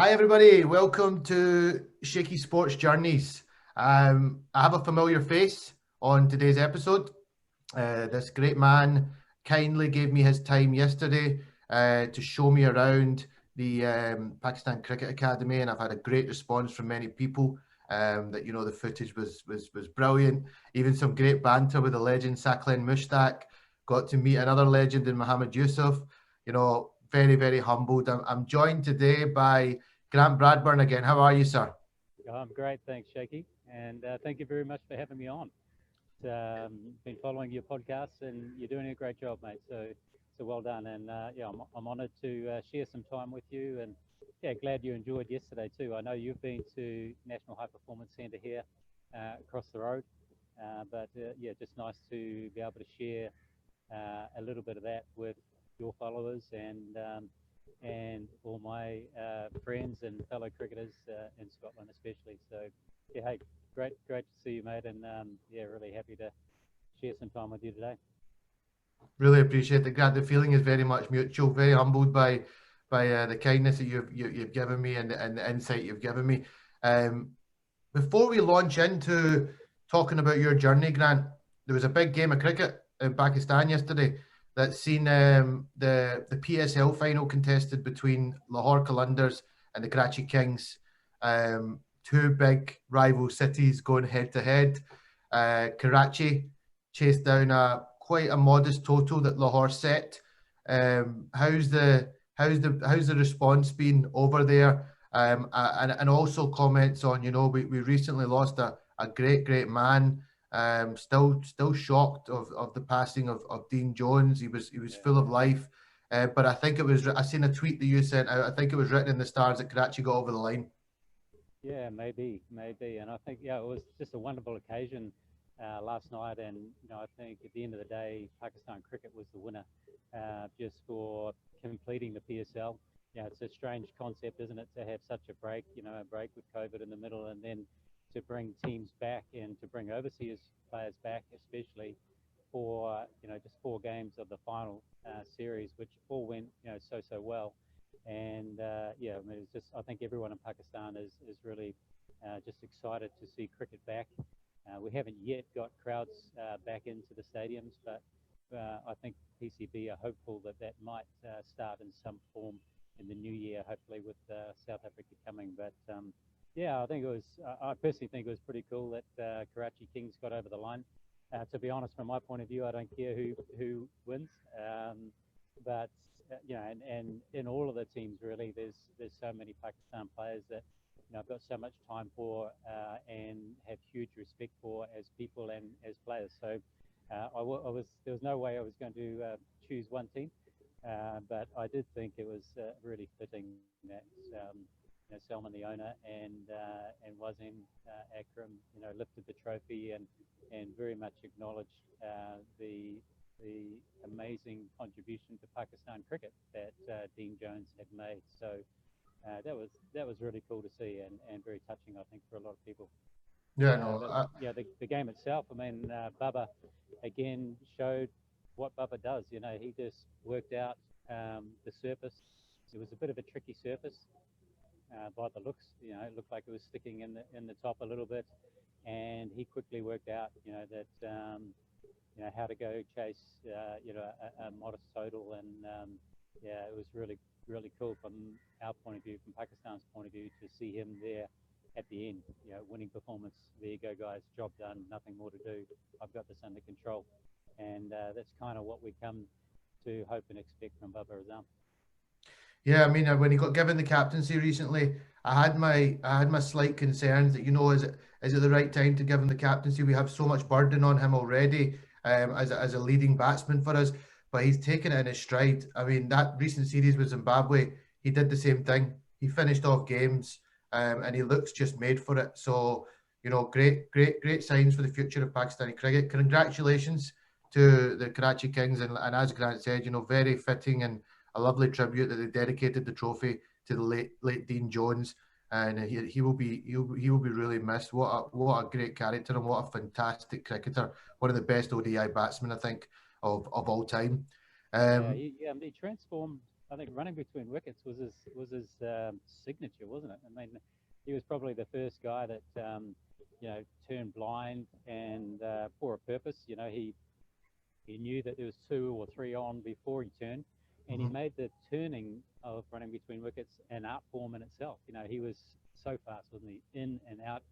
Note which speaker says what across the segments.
Speaker 1: Hi everybody, welcome to Shaky Sports Journeys. I have a familiar face on today's episode. This great man kindly gave me his time yesterday to show me around the Pakistan Cricket Academy, and I've had a great response from many people. That the footage was brilliant. Even some great banter with the legend Saklen Mushtaq. Got to meet another legend in Mohammed Yusuf. Very humbled. I'm joined today by Grant Bradburn again. How are you, sir?
Speaker 2: I'm great, thanks, Shaky, and thank you very much for having me on. Been following your podcasts, and you're doing a great job, mate. So well done, and yeah, I'm honoured to share some time with you, and yeah, glad you enjoyed yesterday too. I know you've been to National High Performance Centre here across the road, but yeah, just nice to be able to share a little bit of that with your followers and all my friends and fellow cricketers in Scotland, especially. So, yeah, hey, great to see you, mate, and yeah, really happy to share some time with you today.
Speaker 1: Really appreciate it, Grant. The feeling is very much mutual. Very humbled by the kindness that you've given me and the insight you've given me. Um, Before we launch into talking about your journey, Grant, there was a big game of cricket in Pakistan yesterday that's seen the PSL final contested between Lahore Qalandars and the Karachi Kings. Two big rival cities going head to head. Karachi chased down a quite a modest total that Lahore set. How's the response been over there? And also comments on, we recently lost a great man. Still shocked of the passing of Dean Jones. He was full of life. But I think I seen a tweet that you sent out. I think it was written in the stars that Karachi got over the line.
Speaker 2: Yeah, maybe, and I think yeah, it was just a wonderful occasion last night, and I think at the end of the day, Pakistan cricket was the winner, just for completing the PSL. It's a strange concept, isn't it, to have such a break, a break with COVID in the middle, and then to bring teams back and to bring overseas players back, especially for just 4 games of the final series, which all went so well. And yeah, I mean, it's just I think everyone in Pakistan is really just excited to see cricket back. We haven't yet got crowds back into the stadiums, but I think PCB are hopeful that might start in some form in the new year, hopefully with South Africa coming. But yeah, I think it was. I personally think it was pretty cool that Karachi Kings got over the line. To be honest, from my point of view, I don't care who wins. But and in all of the teams, really, there's so many Pakistan players that I've got so much time for and have huge respect for as people and as players. So I was there was no way I was going to choose one team, but I did think it was really fitting that Salman, the owner, and Wazim Akram, lifted the trophy and very much acknowledged the amazing contribution to Pakistan cricket that Dean Jones had made. So that was really cool to see and very touching, I think, for a lot of people.
Speaker 1: Yeah, no,
Speaker 2: But yeah, the game itself, I mean, Bubba again showed what Bubba does. He just worked out the surface. It was a bit of a tricky surface by the looks. It looked like it was sticking in the top a little bit, and he quickly worked out, that how to go chase, a modest total, and yeah, it was really cool from our point of view, from Pakistan's point of view, to see him there at the end. Winning performance. There you go, guys. Job done. Nothing more to do. I've got this under control, and that's kind of what we come to hope and expect from Bubba Azam.
Speaker 1: yeah. I mean, when he got given the captaincy recently, I had my slight concerns that is it the right time to give him the captaincy? We have so much burden on him already as a leading batsman for us, but he's taken it in his stride. I mean, that recent series with Zimbabwe, he did the same thing. He finished off games, and he looks just made for it. So great signs for the future of Pakistani cricket. Congratulations to the Karachi Kings, and as Grant said, very fitting and a lovely tribute that they dedicated the trophy to the late Dean Jones, and he will be really missed. What a great character and what a fantastic cricketer. One of the best ODI batsmen, I think, of all time.
Speaker 2: Yeah,
Speaker 1: Um,
Speaker 2: he transformed I think running between wickets was his signature, wasn't it? I mean, he was probably the first guy that turned blind and for a purpose. He knew that there was 2 or 3 on before he turned, and he made the turning of running between wickets an art form in itself. He was so fast, wasn't he? In and out,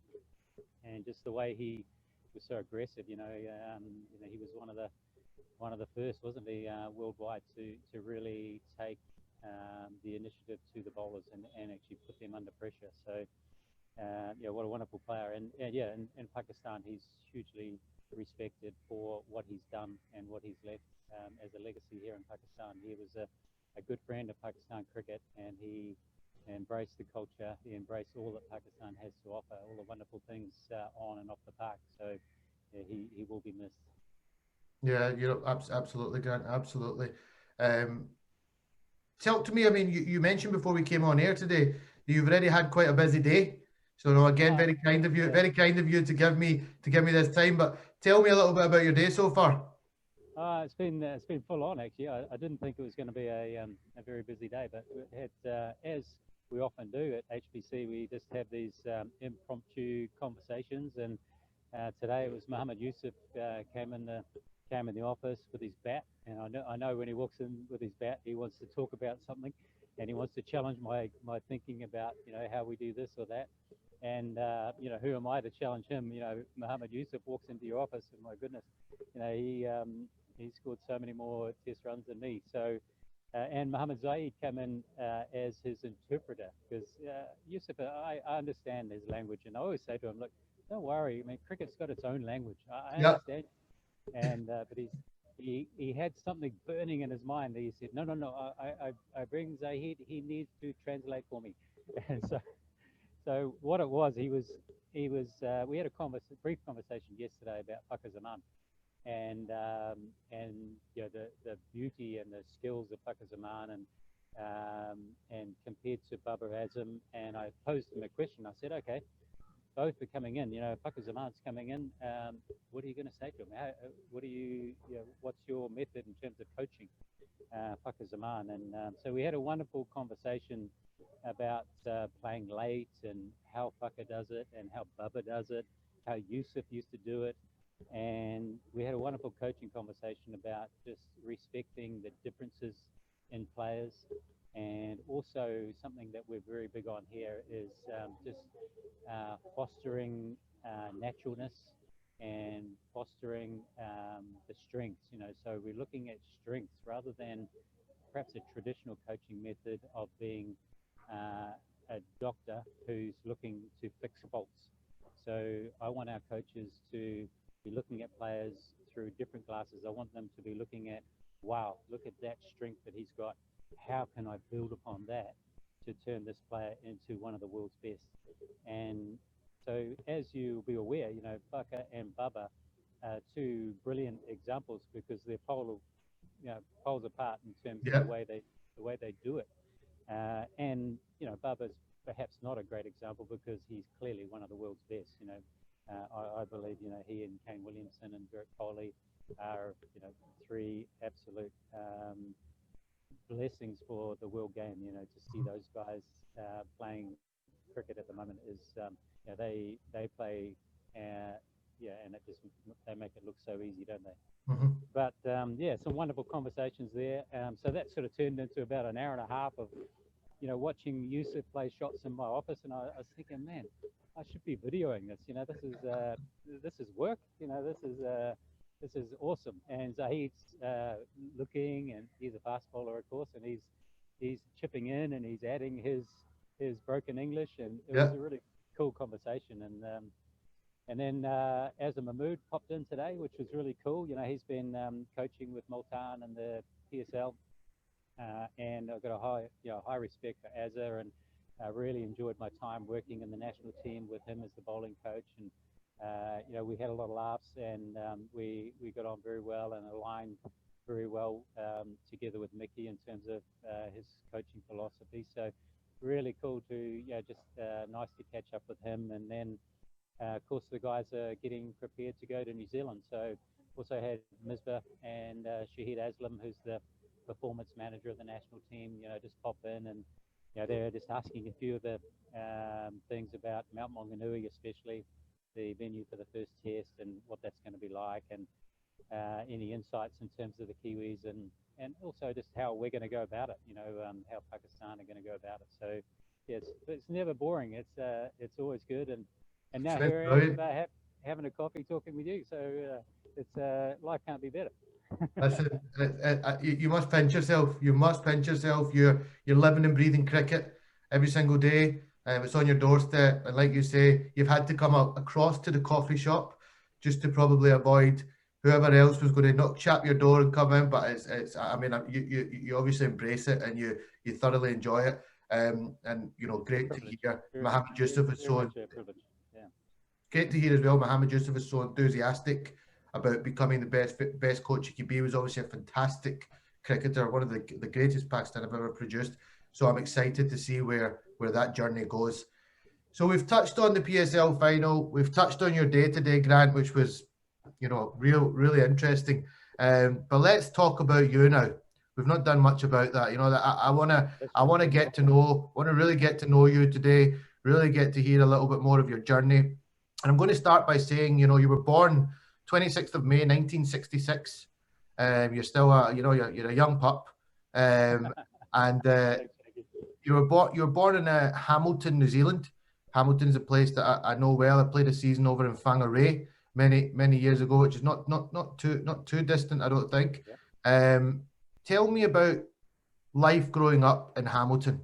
Speaker 2: and just the way he was so aggressive. He was one of the first, wasn't he, worldwide to really take the initiative to the bowlers and actually put them under pressure. So what a wonderful player. And in Pakistan, he's hugely respected for what he's done and what he's left as a legacy here in Pakistan. He was a good friend of Pakistan cricket, and he embraced the culture. He embraced all that Pakistan has to offer, all the wonderful things on and off the park. So he will be missed.
Speaker 1: Yeah, you're absolutely, Grant, absolutely. Um, Talk to me. I mean, you mentioned before we came on air today, you've already had quite a busy day. So no, again, very kind of you,
Speaker 2: Yeah.
Speaker 1: very kind of you to give me this time. But tell me a little bit about your day so far.
Speaker 2: It's been full on actually. I didn't think it was going to be a very busy day, but it had, as we often do at HPC, we just have these impromptu conversations. And today it was Mohammed Yusuf came in the office with his bat, and I know when he walks in with his bat, he wants to talk about something, and he wants to challenge my thinking about how we do this or that. And who am I to challenge him? Mohammed Yusuf walks into your office, and my goodness, he scored so many more test runs than me. So, and Mohammed Zaid came in as his interpreter, because Yusuf, I understand his language, and I always say to him, look, don't worry. I mean, cricket's got its own language. I understand. And but he had something burning in his mind. He said, no, I bring Zahid. He needs to translate for me. And so what it was, he was we had a brief conversation yesterday about Fakhar Zaman, and the beauty and the skills of Fakhar Zaman, and compared to Babar Azam. And I posed him a question. I said, okay, both are coming in. Fakhar Zaman's coming in. What are you going to say to him? What's your method in terms of coaching Fakhar Zaman? And so we had a wonderful conversation about playing late and how Fakhar does it and how Bubba does it, how Yusuf used to do it. And we had a wonderful coaching conversation about just respecting the differences in players. And also something that we're very big on here is just fostering naturalness and fostering the strengths. So we're looking at strengths rather than perhaps a traditional coaching method of being a doctor who's looking to fix faults. So I want our coaches to be looking at players through different glasses. I want them to be looking at, wow, look at that strength that he's got. How can I build upon that to turn this player into one of the world's best? And so, as you'll be aware, Fakhar and Bubba are 2 brilliant examples, because they're poles apart in terms of the way they do it. And Bubba's perhaps not a great example because he's clearly one of the world's best. I believe he and Kane Williamson and Virat Kohli are 3 absolute blessings for the world game. To see those guys playing cricket at the moment is they play and they make it look so easy, don't they?
Speaker 1: Mm-hmm.
Speaker 2: But some wonderful conversations there. So that sort of turned into about an hour and a half of watching Yusuf play shots in my office, and I was thinking, man, I should be videoing this. This is work. This is awesome. And Zahid's looking, and he's a fast bowler, of course, and he's chipping in and he's adding his broken English, and it was a really cool conversation. And then Azam Mahmood popped in today, which was really cool. He's been coaching with Multan and the PSL, and I've got a high respect for Azza, and I really enjoyed my time working in the national team with him as the bowling coach. And we had a lot of laughs, and we got on very well and aligned very well together with Mickey in terms of his coaching philosophy. So really cool to just nice to catch up with him. And then of course the guys are getting prepared to go to New Zealand. So also had Misbah and Shahid Aslam, who's the performance manager of the national team, just pop in and, they're just asking a few of the things about Mount Maunganui, especially the venue for the first test and what that's going to be like, and any insights in terms of the Kiwis, and also just how we're going to go about it, how Pakistan are going to go about it. So yeah, it's never boring. It's always good, and now here I am having a coffee talking with you. So it's life can't be better.
Speaker 1: Listen, you must pinch yourself. You must pinch yourself. You're living and breathing cricket every single day. It's on your doorstep, and like you say, you've had to come across to the coffee shop just to probably avoid whoever else was going to knock chap your door and come in. But it's I mean, you obviously embrace it and you thoroughly enjoy it. And great to hear Mohammed Yusuf is so. Great to hear as well. Mohammed Yusuf is so enthusiastic about becoming the best coach he could be. He was obviously a fantastic cricketer, one of the greatest Pakistan have ever produced. So I'm excited to see where that journey goes. So we've touched on the PSL final. We've touched on your day-to-day, Grant, which was, really interesting. But let's talk about you now. We've not done much about that. I want to get to know, really get to know you today. Really get to hear a little bit more of your journey. And I'm going to start by saying, you were born 26th of May, 1966. You're still you're a young pup. And you were born in Hamilton, New Zealand. Hamilton's a place that I know well. I played a season over in Whangarei many years ago, which is not too distant, I don't think.
Speaker 2: Yeah.
Speaker 1: Tell me about life growing up in Hamilton.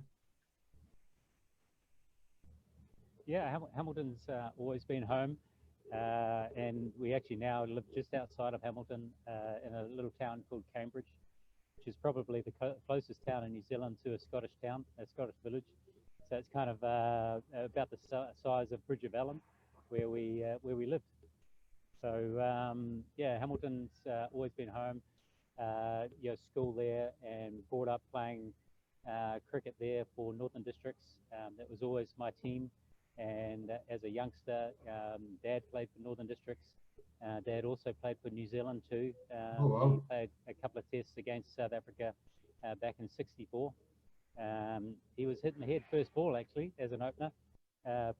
Speaker 2: Yeah, Hamilton's always been home, and we actually now live just outside of Hamilton in a little town called Cambridge, which is probably the closest town in New Zealand to a Scottish town, a Scottish village. So it's kind of about the size of Bridge of Allen, where we lived. So Hamilton's always been home. School there, and brought up playing cricket there for Northern Districts. That was always my team. And as a youngster, Dad played for Northern Districts. Dad also played for New Zealand too. He played a couple of tests against South Africa back in '64. He was hit in the head first ball actually as an opener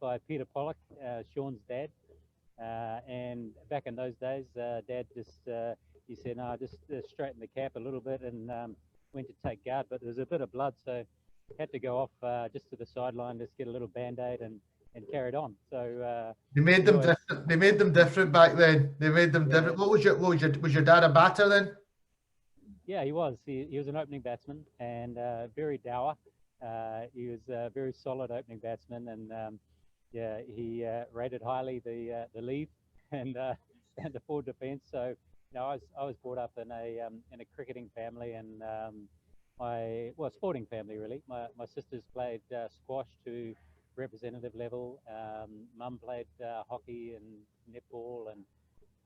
Speaker 2: by Peter Pollock, Sean's dad. And back in those days, Dad just he said, "No, just straighten the cap a little bit," and went to take guard, but there was a bit of blood, so had to go off just to the sideline, just get a little band-aid and carried on. So
Speaker 1: they made them different. They made them different back then. They made them different. Was your dad a batter then?
Speaker 2: Yeah, he was. He was an opening batsman and very dour. He was a very solid opening batsman, and he rated highly the lead and the forward defence. So I was brought up in a cricketing family, and sporting family really. My sisters played squash to representative level. Mum played hockey and netball, and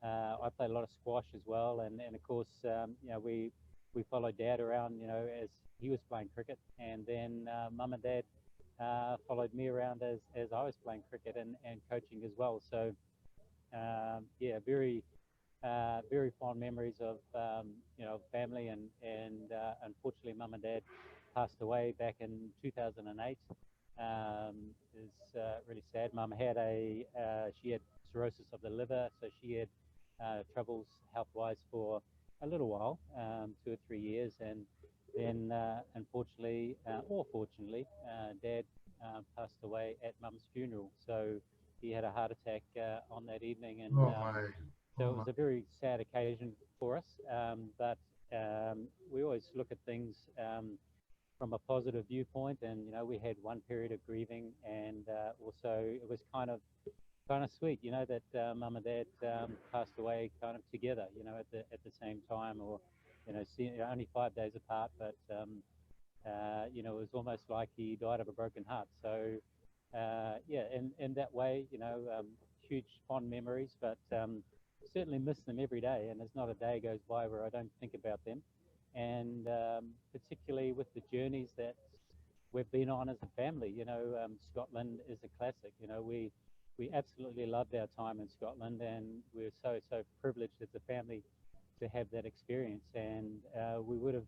Speaker 2: I played a lot of squash as well. And of course, we followed Dad around, as he was playing cricket, and then Mum and Dad followed me around as I was playing cricket and coaching as well. So very fond memories of family, and unfortunately Mum and Dad passed away back in 2008. It's really sad. Mum had she had cirrhosis of the liver, so she had troubles health-wise for a little while, 2 or 3 years, and then unfortunately or fortunately, Dad passed away at Mum's funeral. So he had a heart attack on that evening, and so it was a very sad occasion for us. But we always look at things from a positive viewpoint, and we had one period of grieving, and also it was kind of sweet, that Mum and Dad passed away kind of together, at the same time, or only 5 days apart, but it was almost like he died of a broken heart. So in that way, huge fond memories, but certainly miss them every day, and there's not a day goes by where I don't think about them. And particularly with the journeys that we've been on as a family, Scotland is a classic. We absolutely loved our time in Scotland, and we're so privileged as a family to have that experience. And we would have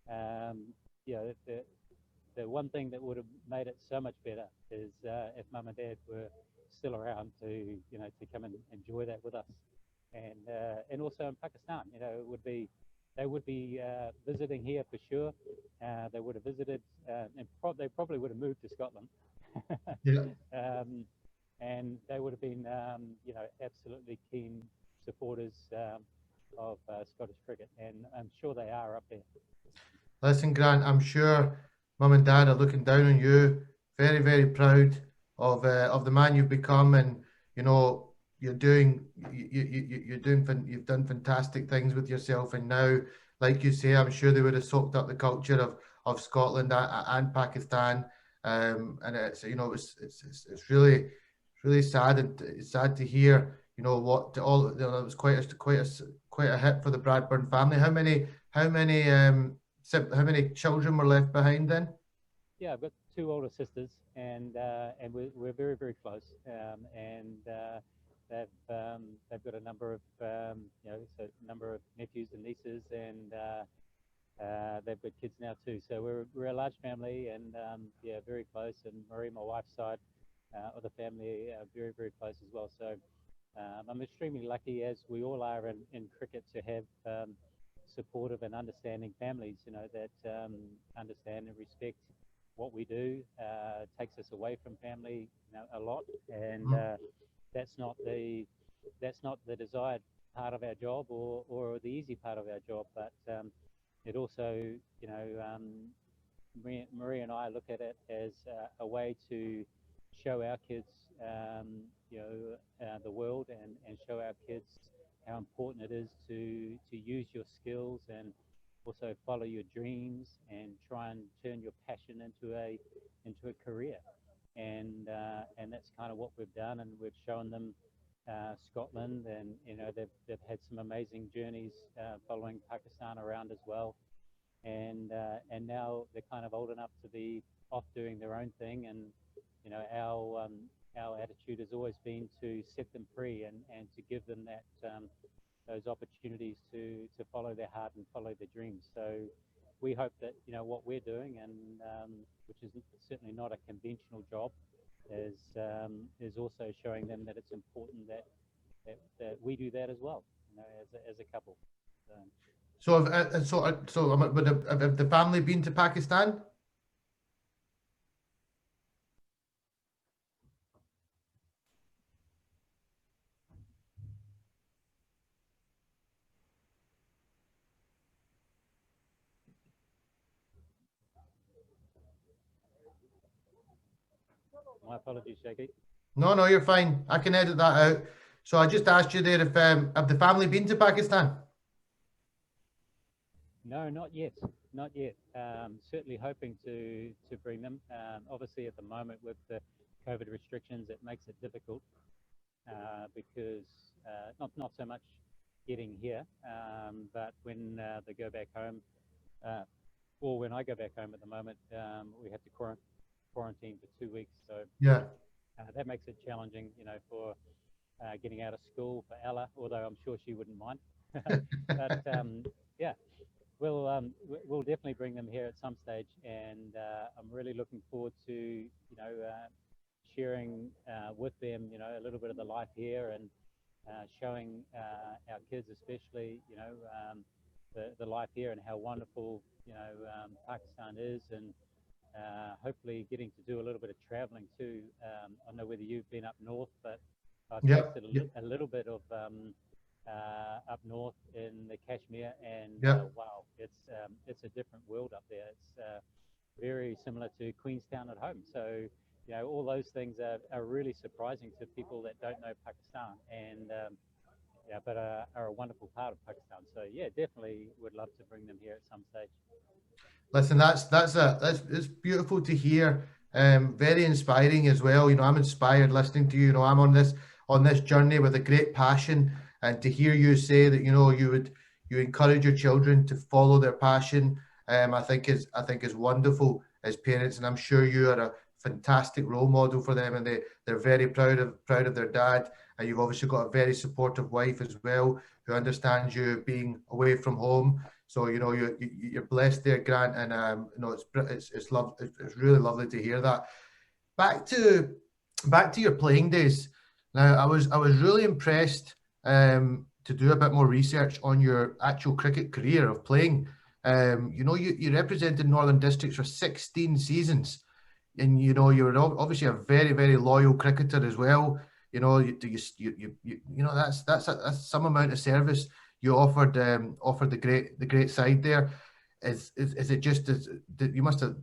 Speaker 2: You know, the one thing that would have made it so much better is if Mum and Dad were still around to, you know, to come and enjoy that with us, and also in Pakistan, you know, it would be they would be visiting here for sure. They would have visited, and they probably would have moved to Scotland.
Speaker 1: Yeah.
Speaker 2: And they would have been, you know, absolutely keen supporters of Scottish cricket, and I'm sure they are up there.
Speaker 1: Listen, Grant, I'm sure Mum and Dad are looking down on you, very, very proud of the man you've become, and you know you've done fantastic things with yourself, and now, like you say, I'm sure they would have soaked up the culture of Scotland and Pakistan, and it's you know it's really sad, and it's sad to hear you know what all you know, it was quite a hit for the Bradburn family. How many children were left behind then?
Speaker 2: Yeah, I've got two older sisters, and we're very very close, and they've got a number of you know, so a number of nephews and nieces, and they've got kids now too. So we're a large family, and yeah, very close. And Marie, my wife's side of the family, are very very close as well. So I'm extremely lucky, as we all are in cricket, to have supportive and understanding families, you know, that understand and respect what we do. Takes us away from family, you know, a lot, and that's not the desired part of our job, or the easy part of our job, but it also, you know, Marie and I look at it as a way to show our kids, you know, the world, and show our kids how important it is to use your skills, and also follow your dreams, and try and turn your passion into a career. And that's kind of what we've done, and we've shown them Scotland, and you know, they've had some amazing journeys following Pakistan around as well, and now they're kind of old enough to be off doing their own thing. And you know, our attitude has always been to set them free, and to give them that those opportunities to follow their heart and follow their dreams. So we hope that, you know, what we're doing, and which is certainly not a conventional job, is also showing them that it's important that we do that as well, you know, as a couple.
Speaker 1: Have the family been to Pakistan?
Speaker 2: My apologies, Shaky.
Speaker 1: No, you're fine. I can edit that out. So I just asked you there if have the family been to Pakistan?
Speaker 2: No, not yet. Not yet. Certainly hoping to bring them. Obviously, at the moment with the COVID restrictions, it makes it difficult because not so much getting here, but when they go back home, or when I go back home at the moment, we have to quarantine for 2 weeks. So
Speaker 1: Yeah.
Speaker 2: that makes it challenging, you know, for getting out of school for Ella, although I'm sure she wouldn't mind. But yeah, we'll definitely bring them here at some stage, and I'm really looking forward to, you know, sharing with them, you know, a little bit of the life here, and showing our kids especially, you know, the life here, and how wonderful, you know, Pakistan is, and hopefully getting to do a little bit of traveling too. I don't know whether you've been up north, but I've tasted a little bit of up north in the Kashmir, and wow, it's a different world up there. It's very similar to Queenstown at home. So, you know, all those things are really surprising to people that don't know Pakistan, and yeah, but are a wonderful part of Pakistan. So yeah, definitely would love to bring them here at some stage.
Speaker 1: Listen, it's beautiful to hear. Very inspiring as well. You know, I'm inspired listening to you. You know, I'm on this journey with a great passion, and to hear you say that, you know, you encourage your children to follow their passion, I think is wonderful as parents, and I'm sure you are a fantastic role model for them, and they're very proud of their dad. And you've obviously got a very supportive wife as well, who understands you being away from home. So you're blessed there, Grant, and it's really lovely to hear that. Back to your playing days. Now, I was really impressed to do a bit more research on your actual cricket career of playing. You represented Northern Districts for 16 seasons, and you were obviously a very, very loyal cricketer as well. That's some amount of service you offered the great side there. Is it just you must have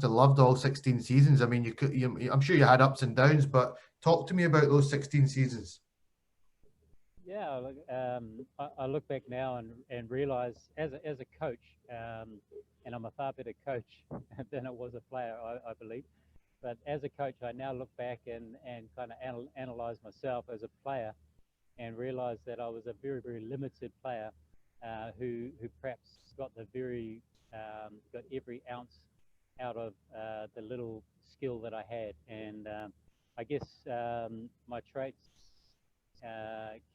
Speaker 1: loved all 16 seasons? I mean, I'm sure you had ups and downs, but talk to me about those 16 seasons.
Speaker 2: Yeah, I look back now and realize as a coach, and I'm a far better coach than I was a player, I believe. But as a coach, I now look back and kind of analyze myself as a player and realize that I was a very, very limited player who perhaps got every ounce out of the little skill that I had. And I guess my traits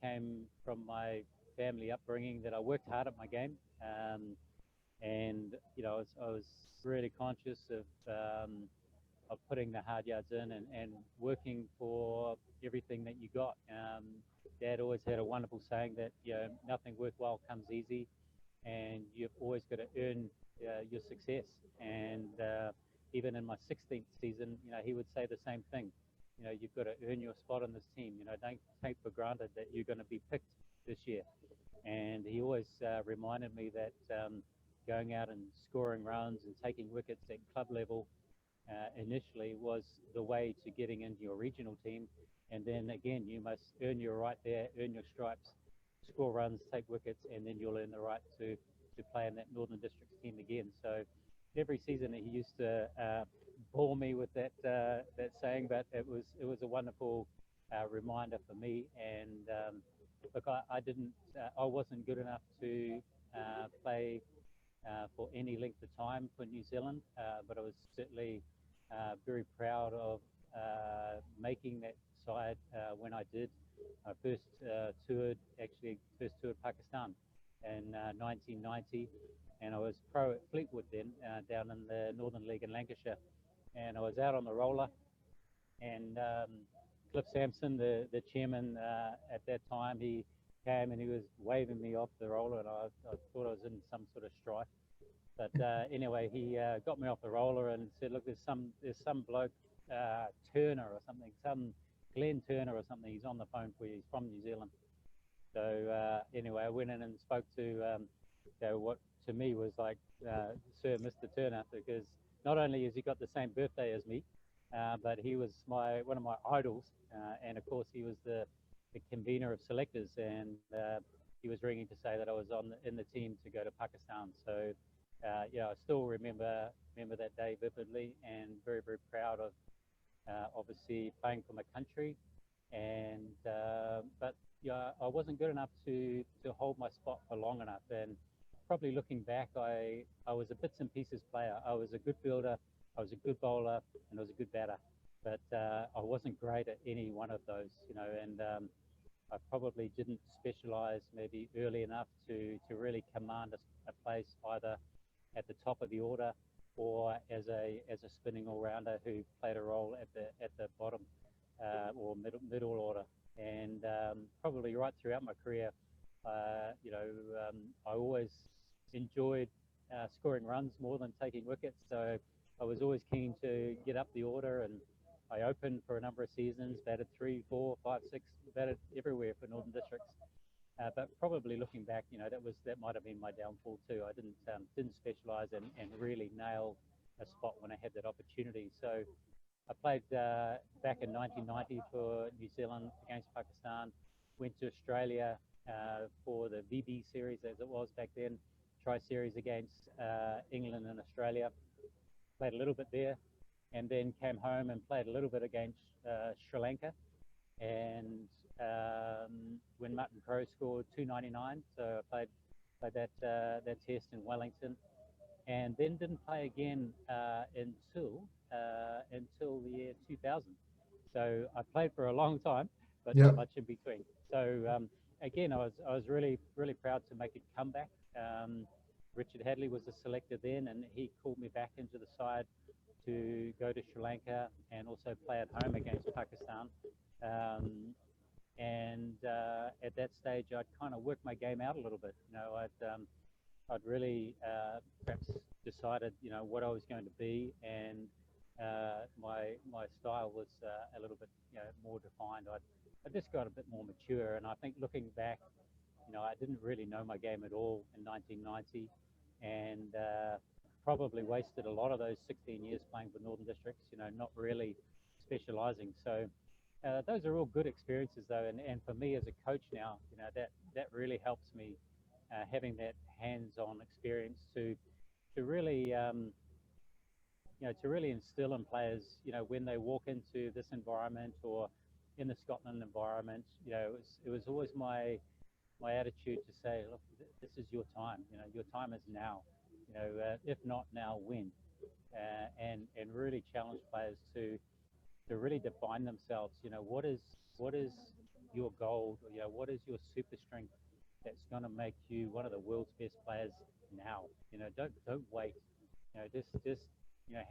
Speaker 2: came from my family upbringing that I worked hard at my game. And I was really conscious of putting the hard yards in and working for everything that you got. Dad always had a wonderful saying that nothing worthwhile comes easy, and you've always got to earn your success. And even in my 16th season, he would say the same thing. You've got to earn your spot on this team. Don't take for granted that you're going to be picked this year. And he always reminded me that going out and scoring runs and taking wickets at club level initially was the way to getting into your regional team. And then again, you must earn your right there, earn your stripes, score runs, take wickets, and then you'll earn the right to play in that Northern Districts team again. So every season he used to bore me with that saying, but it was a wonderful reminder for me. And look, I wasn't good enough to play for any length of time for New Zealand, but I was certainly very proud of making that side when I did. I first toured Pakistan in 1990, and I was pro at Fleetwood then, down in the Northern League in Lancashire. And I was out on the roller, and Cliff Sampson, the chairman at that time, he came and he was waving me off the roller, and I thought I was in some sort of strife. But anyway, he got me off the roller and said, "Look, there's some bloke, Turner or something, some Glenn Turner or something. He's on the phone for you. He's from New Zealand." So anyway, I went in and spoke to what to me was like Sir Mr. Turner, because not only has he got the same birthday as me, but he was one of my idols, and of course he was the convener of selectors, and he was ringing to say that I was in the team to go to Pakistan. So I still remember that day vividly, and very, very proud of obviously playing for my country. And but I wasn't good enough to hold my spot for long enough. And probably looking back, I was a bits and pieces player. I was a good fielder, I was a good bowler, and I was a good batter. But I wasn't great at any one of those, and I probably didn't specialize maybe early enough to really command a place either at the top of the order or as a spinning all-rounder who played a role at the bottom or middle order. And probably right throughout my career, I always enjoyed scoring runs more than taking wickets. So I was always keen to get up the order, and I opened for a number of seasons, batted 3, 4, 5, 6, batted everywhere for Northern Districts. But probably looking back, that might have been my downfall too. I didn't specialise and really nail a spot when I had that opportunity. So I played back in 1990 for New Zealand against Pakistan. Went to Australia for the VB series, as it was back then, tri-series against England and Australia. Played a little bit there, and then came home and played a little bit against Sri Lanka. And when Martin Crowe scored 299, so I played that test in Wellington, and then didn't play again until the year 2000. So I played for a long time, but
Speaker 1: Yeah.
Speaker 2: not much in between. So again, I was really, really proud to make a comeback. Richard Hadley was the selector then, and he called me back into the side to go to Sri Lanka and also play at home against Pakistan. At that stage, I'd kind of worked my game out a little bit. I'd really perhaps decided, what I was going to be, and my style was a little bit, more defined. I just got a bit more mature, and I think looking back, I didn't really know my game at all in 1990, and probably wasted a lot of those 16 years playing for Northern Districts, not really specialising. So those are all good experiences, though, and for me as a coach now, that really helps me having that hands-on experience to really to really instill in players, when they walk into this environment or in the Scotland environment, it was always my attitude to say, look, this is your time. Your time is now. If not now, when? And really challenge players to really define themselves. What is your gold? Or, what is your super strength that's going to make you one of the world's best players now? Don't wait. Just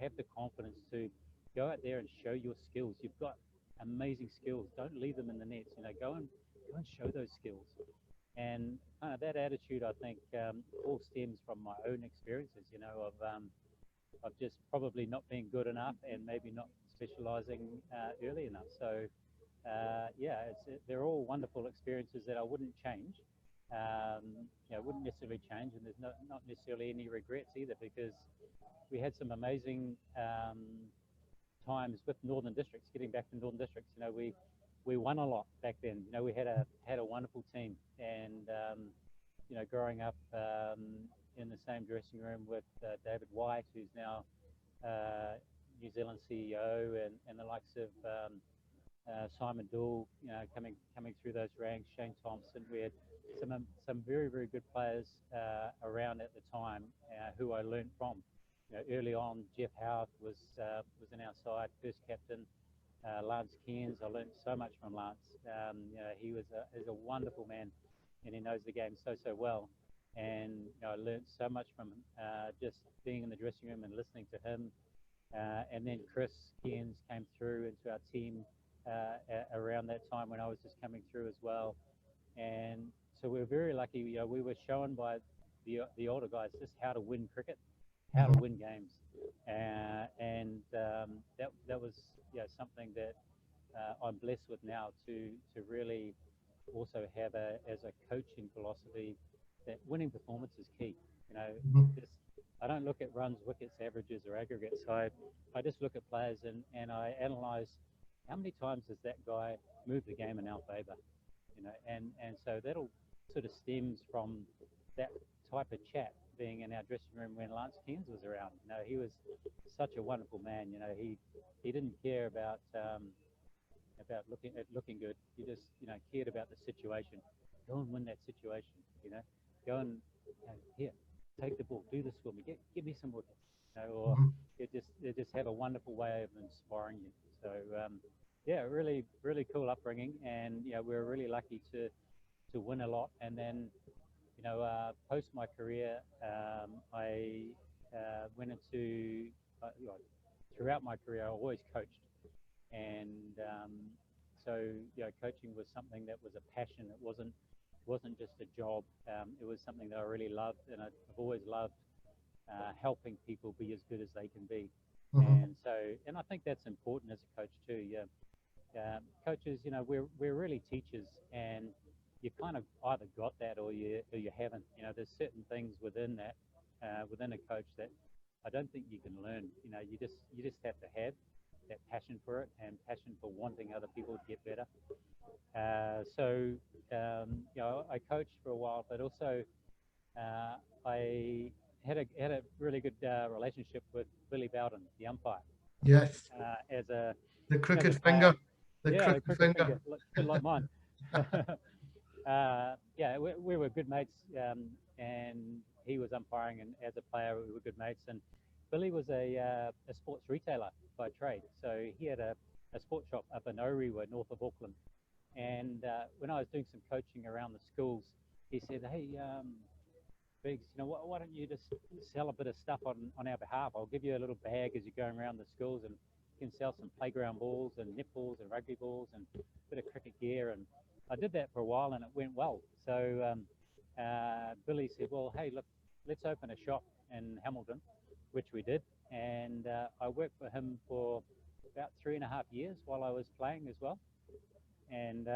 Speaker 2: have the confidence to go out there and show your skills. You've got amazing skills. Don't leave them in the nets. Go and show those skills. And that attitude, I think, all stems from my own experiences. Of just probably not being good enough and maybe not specialising early enough. So they're all wonderful experiences that I wouldn't change. Wouldn't necessarily change, and there's not necessarily any regrets either, because we had some amazing times with Northern Districts. Getting back to Northern Districts, we won a lot back then. We had a wonderful team, and growing up in the same dressing room with David White, who's now New Zealand CEO, and the likes of Simon Dool, coming through those ranks, Shane Thompson. We had some very, very good players around at the time who I learned from. Early on, Jeff Howard was in our side, first captain. Lance Cairns, I learned so much from Lance. He's a wonderful man, and he knows the game so well. And I learned so much from just being in the dressing room and listening to him. And then Chris Cairns came through into our team around that time when I was just coming through as well. And so we were very lucky. We were shown by the older guys just how to win cricket, how to win games, and that was something that I'm blessed with now to really also have as a coaching philosophy that winning performance is key. I don't look at runs, wickets, averages, or aggregates. I just look at players and I analyse how many times has that guy moved the game in our favour, and so that'll sort of stems from that type of chat being in our dressing room when Lance Cairns was around. He was such a wonderful man. He didn't care about looking good. He just cared about the situation. Go and win that situation. Go and here, take the ball, do this for me, give me some wickets. Or they just have a wonderful way of inspiring you. So really, really cool upbringing, and we were really lucky to win a lot. And then post my career, I went into throughout my career I always coached, and so coaching was something that was a passion. It wasn't just a job. It was something that I really loved, and I've always loved helping people be as good as they can be. And I think that's important as a coach too. Coaches, we're really teachers, and you kind of either got that or you haven't. There's certain things within that, within a coach that I don't think you can learn. You just have to have that passion for it and passion for wanting other people to get better. I coached for a while, but also I had a really good relationship with Billy Bowden, the umpire.
Speaker 1: Yes.
Speaker 2: As a
Speaker 1: the crooked finger. The
Speaker 2: crooked finger, a bit like mine. We were good mates, and he was umpiring, and as a player, we were good mates. And Billy was a sports retailer by trade, so he had a sports shop up in Orewa, north of Auckland. And when I was doing some coaching around the schools, he said, "Hey, Biggs, why don't you just sell a bit of stuff on our behalf? I'll give you a little bag as you're going around the schools, and you can sell some playground balls and netballs and rugby balls and a bit of cricket gear. And I did that for a while, and it went well. So Billy said, well, hey, look, let's open a shop in Hamilton, which we did. And I worked for him for about 3.5 years while I was playing as well. And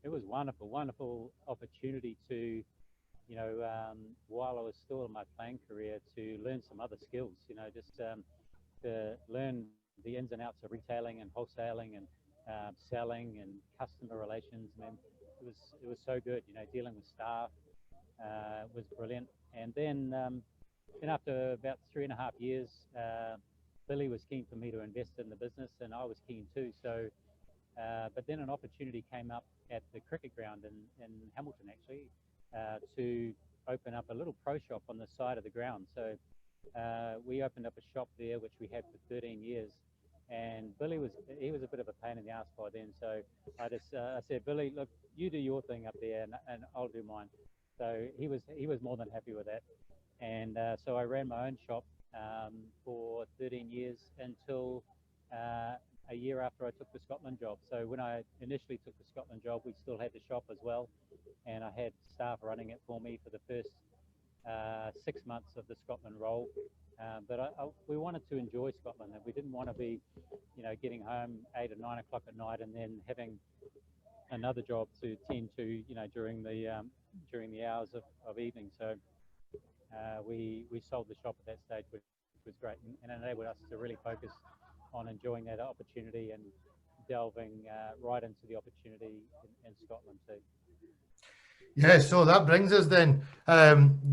Speaker 2: it was wonderful, wonderful opportunity to, while I was still in my playing career, to learn some other skills, just to learn the ins and outs of retailing and wholesaling and selling and customer relations. Man, it was so good, dealing with staff was brilliant. And then after about 3.5 years, Billy was keen for me to invest in the business, and I was keen too. So, but then an opportunity came up at the cricket ground in Hamilton, actually, to open up a little pro shop on the side of the ground. So we opened up a shop there, which we had for 13 years. And Billy was a bit of a pain in the ass by then. So I said, Billy, look, you do your thing up there, and I'll do mine. So he was more than happy with that. And so I ran my own shop for 13 years until a year after I took the Scotland job. So when I initially took the Scotland job, we still had the shop as well, and I had staff running it for me for the first 6 months of the Scotland role. But we wanted to enjoy Scotland, and we didn't want to be, getting home 8 or 9 o'clock at night and then having another job to tend to, during the hours of evening. So we sold the shop at that stage, which was great, and enabled us to really focus on enjoying that opportunity and delving right into the opportunity in Scotland too.
Speaker 1: Yeah, so that brings us then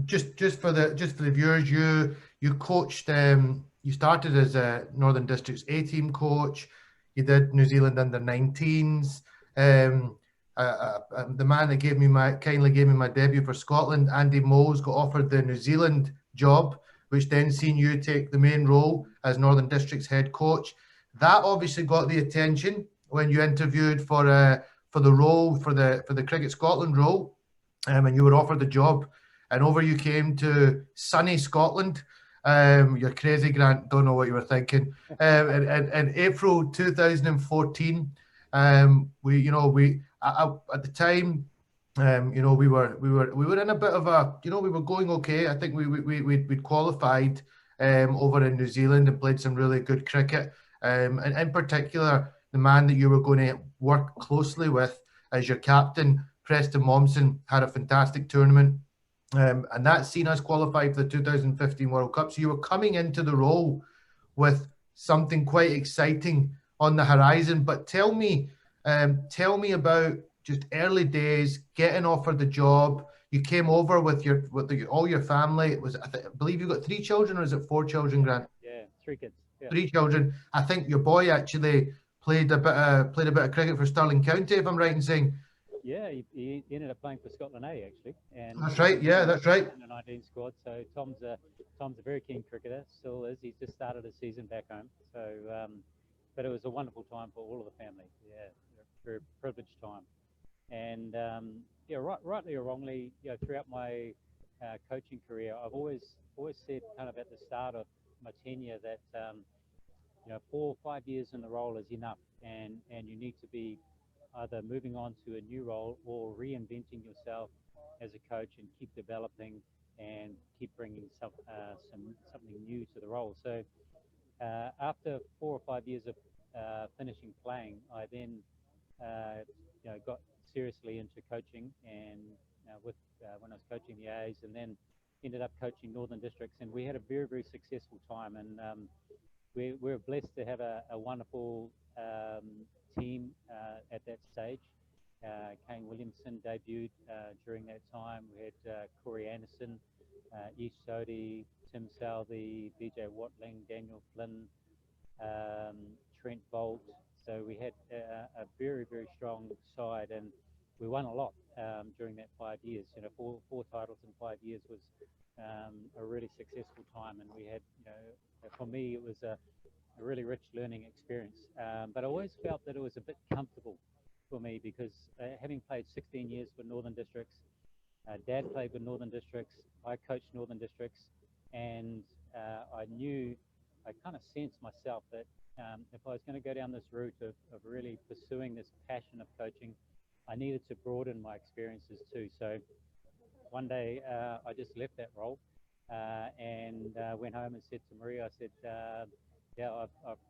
Speaker 1: just for the viewers, you coached. You started as a Northern District's A-team coach. You did New Zealand under-19s. The man that kindly gave me my debut for Scotland, Andy Moles, got offered the New Zealand job, which then seen you take the main role as Northern District's head coach. That obviously got the attention when you interviewed for the role for the Cricket Scotland role, and you were offered the job, and over you came to sunny Scotland. You're crazy, Grant. Don't know what you were thinking. In April 2014, we at the time, we were in a bit of a, we were going okay. I think we'd qualified over in New Zealand and played some really good cricket. And in particular, the man that you were going to work closely with as your captain, Preston Momsen, had a fantastic tournament. And that's seen us qualify for the 2015 World Cup. So you were coming into the role with something quite exciting on the horizon. But tell me about just early days, getting offered the job. You came over with all your family. It was, I believe you got 3 children, or is it 4 children, Grant?
Speaker 2: Yeah, 3 kids. Yeah.
Speaker 1: 3 children. I think your boy actually played a bit of cricket for Stirling County, if I'm right in saying.
Speaker 2: Yeah, he ended up playing for Scotland A actually. And
Speaker 1: that's right. Yeah, that's right.
Speaker 2: In the 19 squad. So Tom's a very keen cricketer. Still is. He's just started his season back home. So, but it was a wonderful time for all of the family. Yeah, a very privileged time. And rightly or wrongly, throughout my coaching career, I've always said, kind of at the start of my tenure, that 4 or 5 years in the role is enough, and you need to be either moving on to a new role or reinventing yourself as a coach and keep developing and keep bringing something new to the role. So after 4 or 5 years of finishing playing, I then got seriously into coaching, and when I was coaching the A's, and then ended up coaching Northern Districts, and we had a very, very successful time. And we were blessed to have a wonderful team at that stage. Kane Williamson debuted during that time. We had Corey Anderson, Ish Sodhi, Tim Southey, BJ Watling, Daniel Flynn, Trent Bolt. So we had a very, very strong side, and we won a lot during that 5 years. 4 titles in 5 years was a really successful time, and we had, for me, it was a really rich learning experience. But I always felt that it was a bit comfortable for me, because having played 16 years for Northern Districts, Dad played with Northern Districts. I coached Northern Districts, and I knew, I kind of sensed myself that if I was going to go down this route of really pursuing this passion of coaching, I needed to broaden my experiences too. So one day I just left that role and went home and said to Maria, I said, yeah,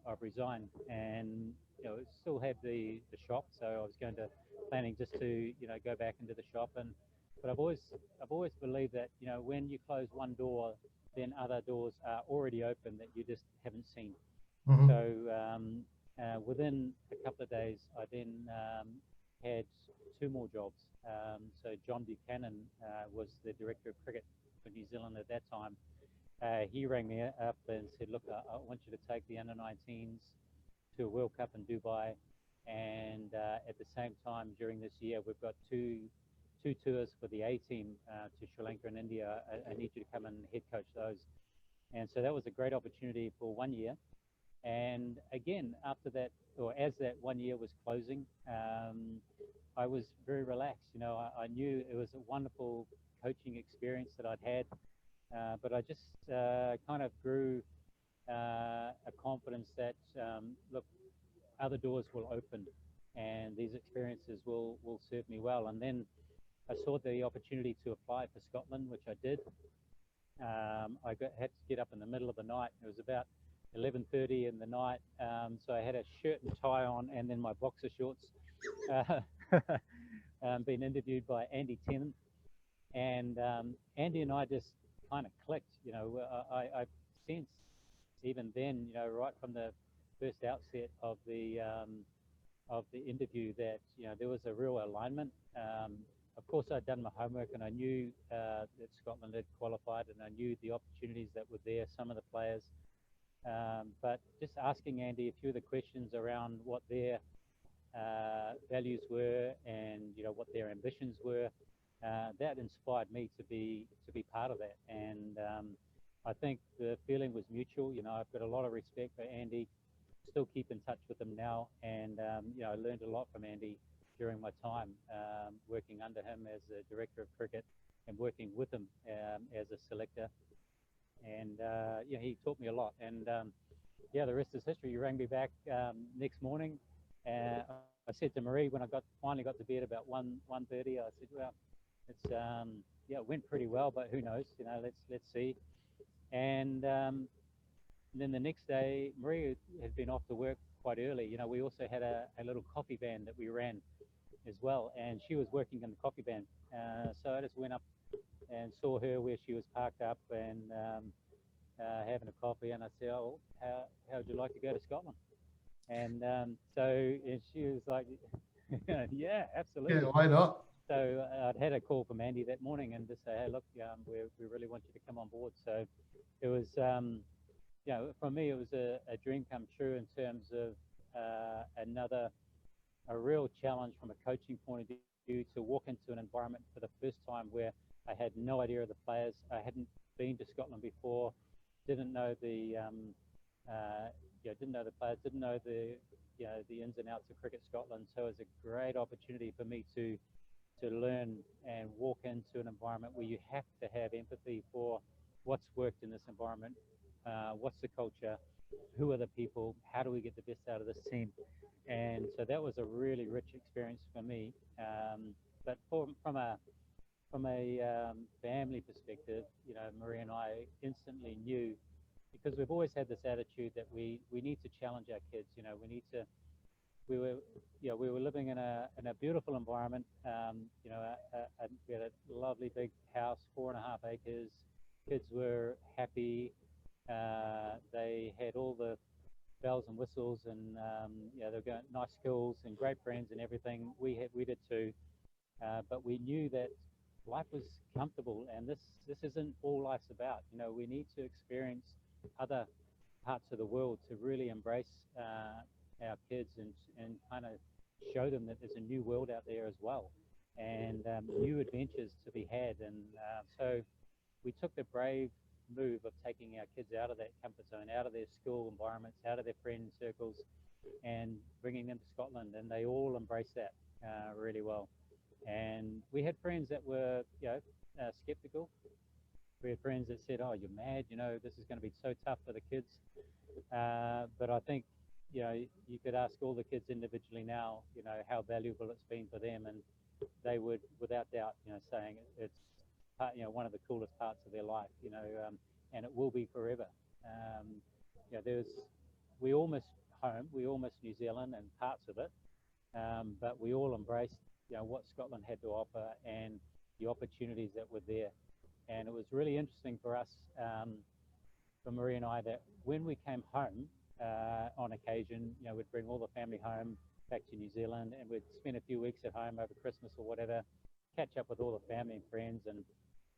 Speaker 2: I've resigned, and still have the shop. So I was planning just to go back into the shop, but I've always believed that when you close one door, then other doors are already open that you just haven't seen.
Speaker 1: Mm-hmm.
Speaker 2: So within a couple of days, I then had two more jobs. So John Buchanan was the director of cricket for New Zealand at that time. He rang me up and said, look, I want you to take the under-19s to a World Cup in Dubai. And at the same time, during this year, we've got two tours for the A team to Sri Lanka and India. I need you to come and head coach those. And so that was a great opportunity for 1 year. And again, after that, or as that 1 year was closing, I was very relaxed. I knew it was a wonderful coaching experience that I'd had, but I just kind of grew a confidence that, look, other doors will open and these experiences will serve me well. And then I saw the opportunity to apply for Scotland, which I did. Had to get up in the middle of the night. It was about 11:30 in the night, so I had a shirt and tie on, and then my boxer shorts. Being interviewed by Andy Tennant, and Andy and I just kind of clicked. I sensed even then, right from the first outset of the interview that there was a real alignment. Of course, I'd done my homework and I knew that Scotland had qualified, and I knew the opportunities that were there, some of the players. But just asking Andy a few of the questions around what their values were and what their ambitions were, that inspired me to be part of that. And I think the feeling was mutual. I've got a lot of respect for Andy. Still keep in touch with him now, and I learned a lot from Andy during my time working under him as the director of cricket and working with him as a selector. And he taught me a lot. And the rest is history. He rang me back next morning. I said to Marie when I finally got to bed about 1:30, I said, well, it's it went pretty well, but who knows? Let's see. And then the next day, Marie had been off to work quite early. We also had a little coffee van that we ran as well, and she was working in the coffee van. So I just went up and saw her where she was parked up and having a coffee, and I said, oh, how would you like to go to Scotland? And and she was like, yeah, absolutely.
Speaker 1: Yeah, why not?
Speaker 2: So I'd had a call from Andy that morning and just say, hey, look, we really want you to come on board. So it was, for me, it was a dream come true in terms of a real challenge from a coaching point of view to walk into an environment for the first time where I had no idea of the players. I hadn't been to Scotland before, didn't know the players, didn't know the ins and outs of Cricket Scotland. So it was a great opportunity for me to learn and walk into an environment where you have to have empathy for what's worked in this environment, what's the culture, who are the people, how do we get the best out of this team. And so that was a really rich experience for me. But from a family perspective, Marie and I instantly knew, because we've always had this attitude that we need to challenge our kids. We were living in a beautiful environment. We had a lovely big house, 4.5 acres. Kids were happy. They had all the bells and whistles, and they were going nice schools and great friends and everything. We did too. But we knew that life was comfortable, and this isn't all life's about. We need to experience other parts of the world to really embrace our kids and kind of show them that there's a new world out there as well, and new adventures to be had. And so we took the brave move of taking our kids out of that comfort zone, out of their school environments, out of their friend circles, and bringing them to Scotland, and they all embraced that really well. And we had friends that were, skeptical. We had friends that said, "Oh, you're mad. This is going to be so tough for the kids." But I think, you could ask all the kids individually now, how valuable it's been for them, and they would, without doubt, saying it's one of the coolest parts of their life, and it will be forever. Um, there's we all miss home, we all miss New Zealand and parts of it, but we all embraced, what Scotland had to offer and the opportunities that were there. And it was really interesting for us, for Marie and I, that when we came home, on occasion, we'd bring all the family home back to New Zealand, and we'd spend a few weeks at home over Christmas or whatever, catch up with all the family and friends, and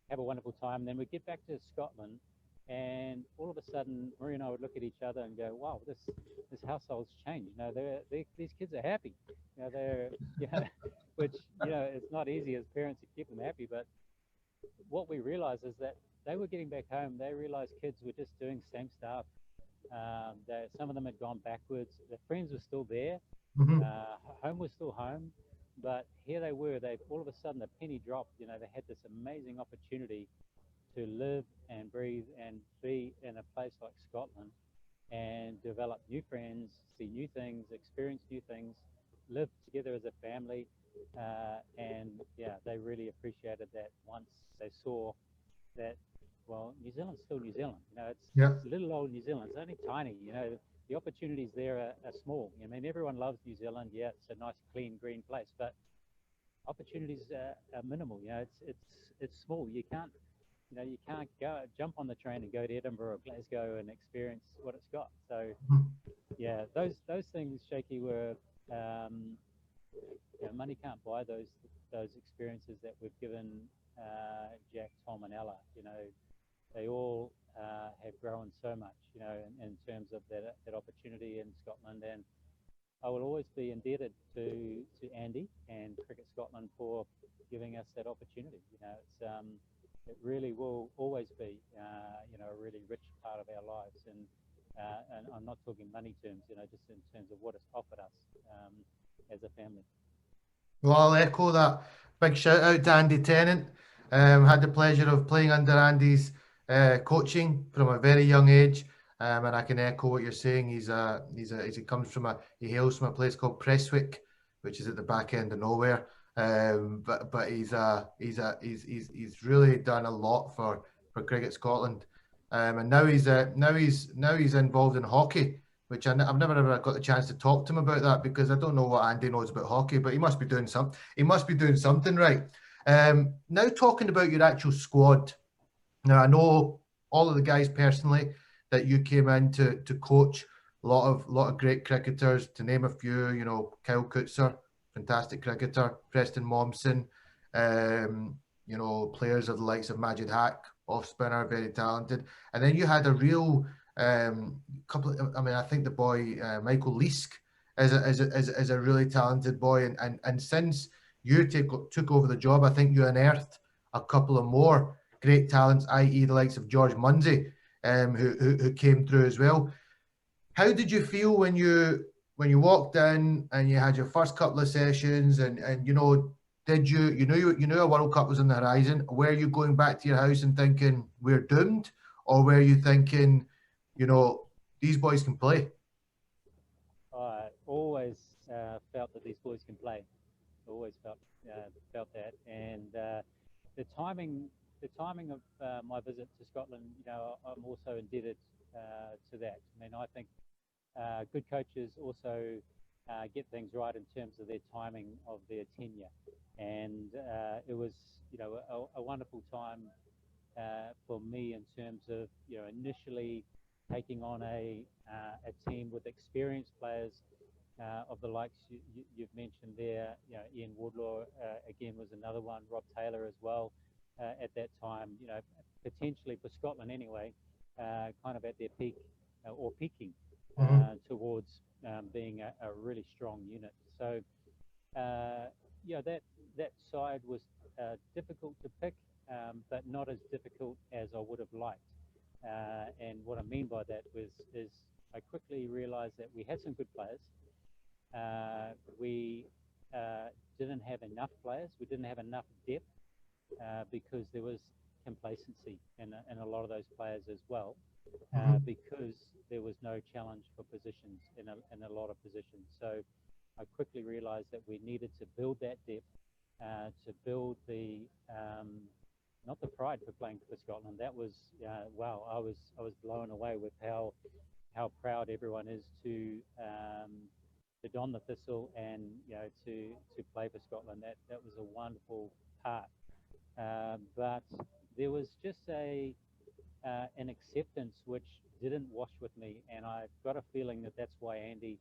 Speaker 2: have a wonderful time. Then we'd get back to Scotland, and all of a sudden, Marie and I would look at each other and go, "Wow, this household's changed. These kids are happy. They're which it's not easy as parents to keep them happy, but what we realized is that they were getting back home. They realized kids were just doing the same stuff. That some of them had gone backwards. The friends were still there.
Speaker 1: Mm-hmm.
Speaker 2: Home was still home, but here they were. They all of a sudden the penny dropped. They had this amazing opportunity to live and breathe and be in a place like Scotland and develop new friends, see new things, experience new things, live together as a family. And yeah, they really appreciated that once they saw that, well, New Zealand's still New Zealand.
Speaker 1: Yeah.
Speaker 2: It's little old New Zealand. It's only tiny. The opportunities there are small. I mean, everyone loves New Zealand. Yeah, it's a nice, clean, green place, but opportunities are minimal. It's small. You can't go jump on the train and go to Edinburgh or Glasgow and experience what it's got. So yeah, those things, Shaky, were money can't buy those experiences that we've given Jack, Tom, and Ella. They all have grown so much, in terms of that opportunity in Scotland, and I will always be indebted to Andy and Cricket Scotland for giving us that opportunity. It really will always be, a really rich part of our lives, and I'm not talking money terms, just in terms of what it's offered us as a family.
Speaker 1: Well, I'll echo that. Big shout out to Andy Tennant. Had the pleasure of playing under Andy's coaching from a very young age, and I can echo what you're saying. He hails from a place called Prestwick, which is at the back end of nowhere. But he's really done a lot for Cricket Scotland, and now he's involved in hockey, which I've never ever got the chance to talk to him about that, because I don't know what Andy knows about hockey, but he must be doing something. He must be doing something right. Now talking about your actual squad. Now I know all of the guys personally that you came in to coach. A lot of great cricketers, to name a few. Kyle Coetzer, fantastic cricketer. Preston Momsen. Players of the likes of Majid Haq, off spinner, very talented. And then you had a real couple of, I think the boy Michael Leask is a really talented boy, and since you took over the job, I think you unearthed a couple of more great talents, i.e. the likes of George Munsey, who came through as well. How did you feel when you walked in and you had your first couple of sessions, and did you knew a World Cup was on the horizon? Were you going back to your house and thinking we're doomed, or were you thinking, these boys can play?
Speaker 2: I always felt that these boys can play. Always felt that, and the timing of my visit to Scotland, I'm also indebted to that. I think good coaches also get things right in terms of their timing of their tenure, and it was a wonderful time for me in terms of initially taking on a team with experienced players of the likes you've mentioned there. Ian Woodlaw again was another one. Rob Taylor as well at that time. Potentially for Scotland anyway, kind of at their peak or peaking towards being a really strong unit. So that side was difficult to pick, but not as difficult as I would have liked. And what I mean by that is I quickly realized that we had some good players. We didn't have enough players. We didn't have enough depth because there was complacency in a lot of those players as well, because there was no challenge for positions in a lot of positions. So I quickly realized that we needed to build that depth, to build the not the pride for playing for Scotland. That was wow. I was blown away with how proud everyone is to don the thistle and to play for Scotland. That was a wonderful part. But there was just an acceptance which didn't wash with me, and I've got a feeling that that's why Andy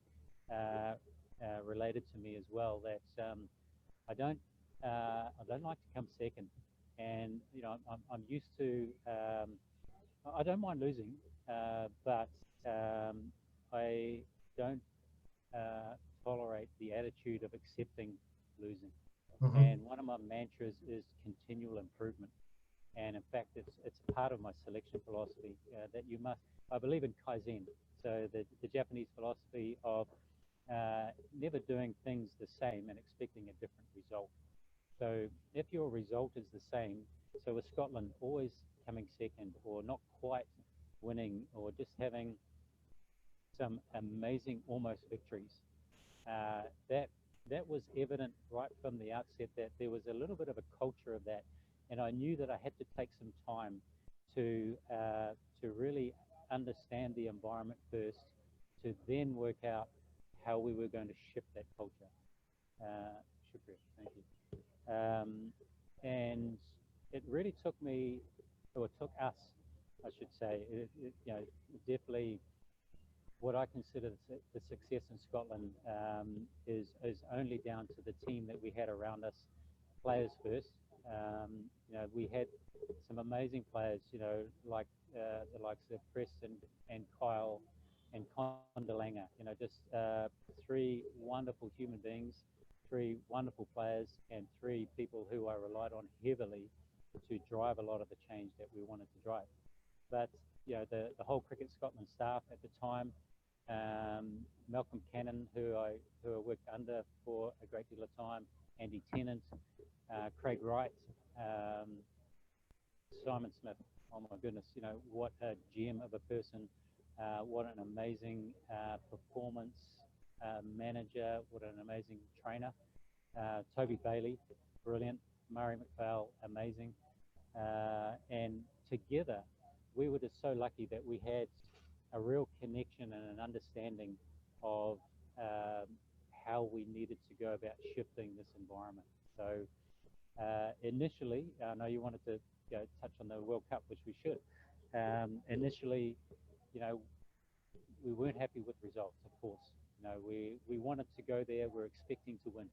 Speaker 2: related to me as well. That I don't like to come second, and I'm used to. I don't mind losing, but I don't tolerate the attitude of accepting losing. And one of my mantras is continual improvement. And in fact, it's part of my selection philosophy that you must. I believe in Kaizen, so the Japanese philosophy of never doing things the same and expecting a different result. So if your result is the same, so with Scotland always coming second or not quite winning or just having some amazing almost victories, that was evident right from the outset that there was a little bit of a culture of that, and I knew that I had to take some time to really understand the environment first, to then work out how we were going to shift that culture. Shukriya, thank you. And it really took me, or took us, I should say, definitely what I consider the success in Scotland is only down to the team that we had around us, players first. We had some amazing players, like the likes of Preston and Kyle and Condalanga, just three wonderful human beings, three wonderful players, and three people who I relied on heavily to drive a lot of the change that we wanted to drive. But the whole Cricket Scotland staff at the time, Malcolm Cannon, who I worked under for a great deal of time, Andy Tennant, Craig Wright, Simon Smith. Oh my goodness, what a gem of a person, what an amazing performance manager, what an amazing trainer. Toby Bailey, brilliant. Murray McPhail, amazing. And together, we were just so lucky that we had a real connection and an understanding of how we needed to go about shifting this environment. So initially, I know you wanted to touch on the World Cup, which we should. Initially, we weren't happy with results, of course. We wanted to go there. We're expecting to win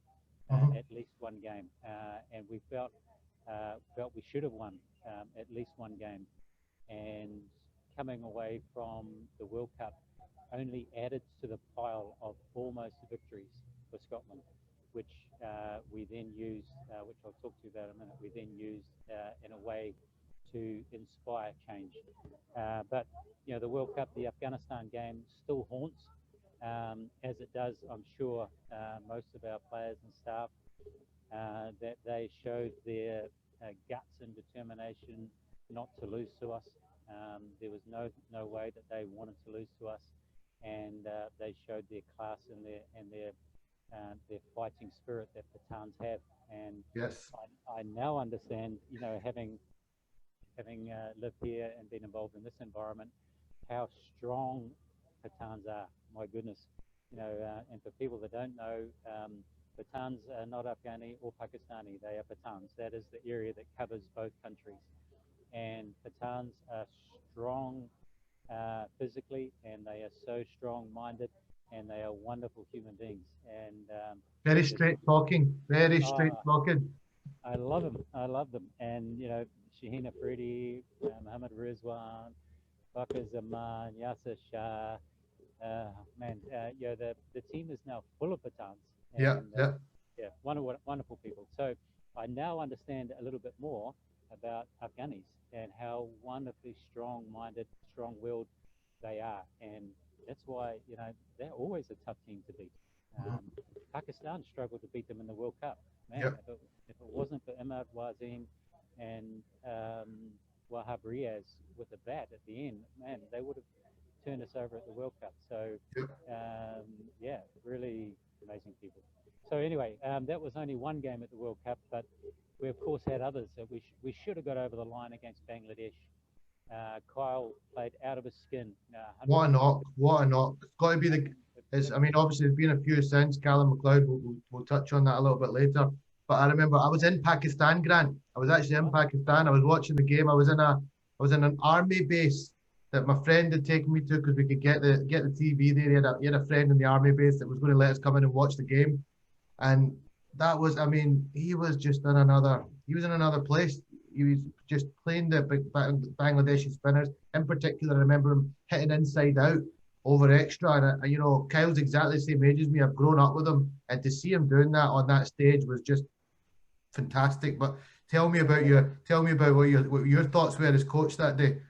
Speaker 2: at least one game, and we felt we should have won at least one game. And coming away from the World Cup only added to the pile of almost victories for Scotland, which we then used, which I'll talk to you about in a minute, we then used in a way to inspire change. But, the World Cup, the Afghanistan game still haunts, as it does, I'm sure, most of our players and staff, that they showed their guts and determination not to lose to us. There was no way that they wanted to lose to us, and they showed their class and their fighting spirit that Pathans have. And
Speaker 1: yes,
Speaker 2: I now understand, having lived here and been involved in this environment, how strong Pathans are. My goodness, and for people that don't know, Pathans are not Afghani or Pakistani. They are Pathans. That is the area that covers both countries. And Pathans are strong physically, and they are so strong-minded, and they are wonderful human beings. And
Speaker 1: very straight talking, very straight talking.
Speaker 2: I love them. I love them. And Shaheen Afridi, Mohammed Rizwan, Bakr Zaman, Yasser Shah. The team is now full of Pathans. And, yeah, wonderful people. So I now understand a little bit more about Afghanis and how wonderfully strong-minded, strong-willed they are. And that's why, they're always a tough team to beat.
Speaker 1: Mhm.
Speaker 2: Pakistan struggled to beat them in the World Cup. Man,
Speaker 1: Yep.
Speaker 2: if it wasn't for Imad Wazim and Wahab Riaz with a bat at the end, man, they would have turned us over at the World Cup. So,
Speaker 1: Yep.
Speaker 2: um, yeah, really amazing people. So anyway, that was only one game at the World Cup, but we of course had others that we should have got over the line against Bangladesh. Kyle played out of his skin,
Speaker 1: What a
Speaker 2: 100%.
Speaker 1: knock! What a knock! It's got to be the. It's, I mean, obviously, there's been a few since Callum McLeod. We'll touch on that a little bit later. But I remember I was in Pakistan, Grant. I was actually in
Speaker 2: Oh,
Speaker 1: Pakistan. I was watching the game. I was in an army base that my friend had taken me to because we could get the TV there. He had a friend in the army base that was going to let us come in and watch the game. And that was, I mean, he was in another place. He was just playing the Bangladeshi spinners. In particular, I remember him hitting inside out over extra. And, Kyle's exactly the same age as me. I've grown up with him. And to see him doing that on that stage was just fantastic. But tell me about what your thoughts were as coach that day.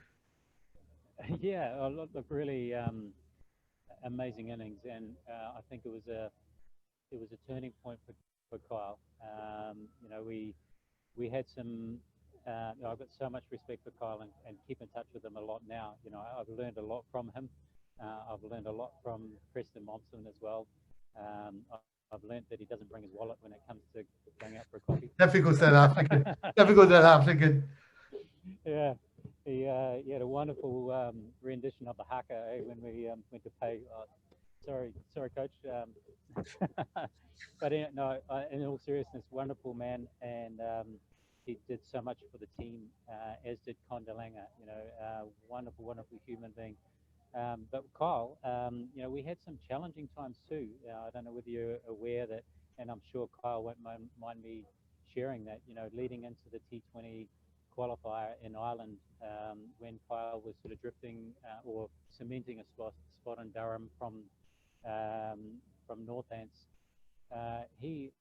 Speaker 2: yeah, look, really amazing innings, and I think it was a turning point for Kyle. We had some. I've got so much respect for Kyle and keep in touch with him a lot now. I've learned a lot from him. I've learned a lot from Preston Momsen as well. I've learned that he doesn't bring his wallet when it comes to going out for a coffee.
Speaker 1: Typical South African. Typical South African.
Speaker 2: Yeah, he had a wonderful rendition of the haka when we went to pay. Sorry, coach. But no, in all seriousness, wonderful man, and he did so much for the team, as did Condalanga. Wonderful, wonderful human being. But Kyle, we had some challenging times too. I don't know whether you're aware that, and I'm sure Kyle won't mind me sharing that. Leading into the T20 qualifier in Ireland, when Kyle was sort of drifting or cementing a spot in Durham from Northants, he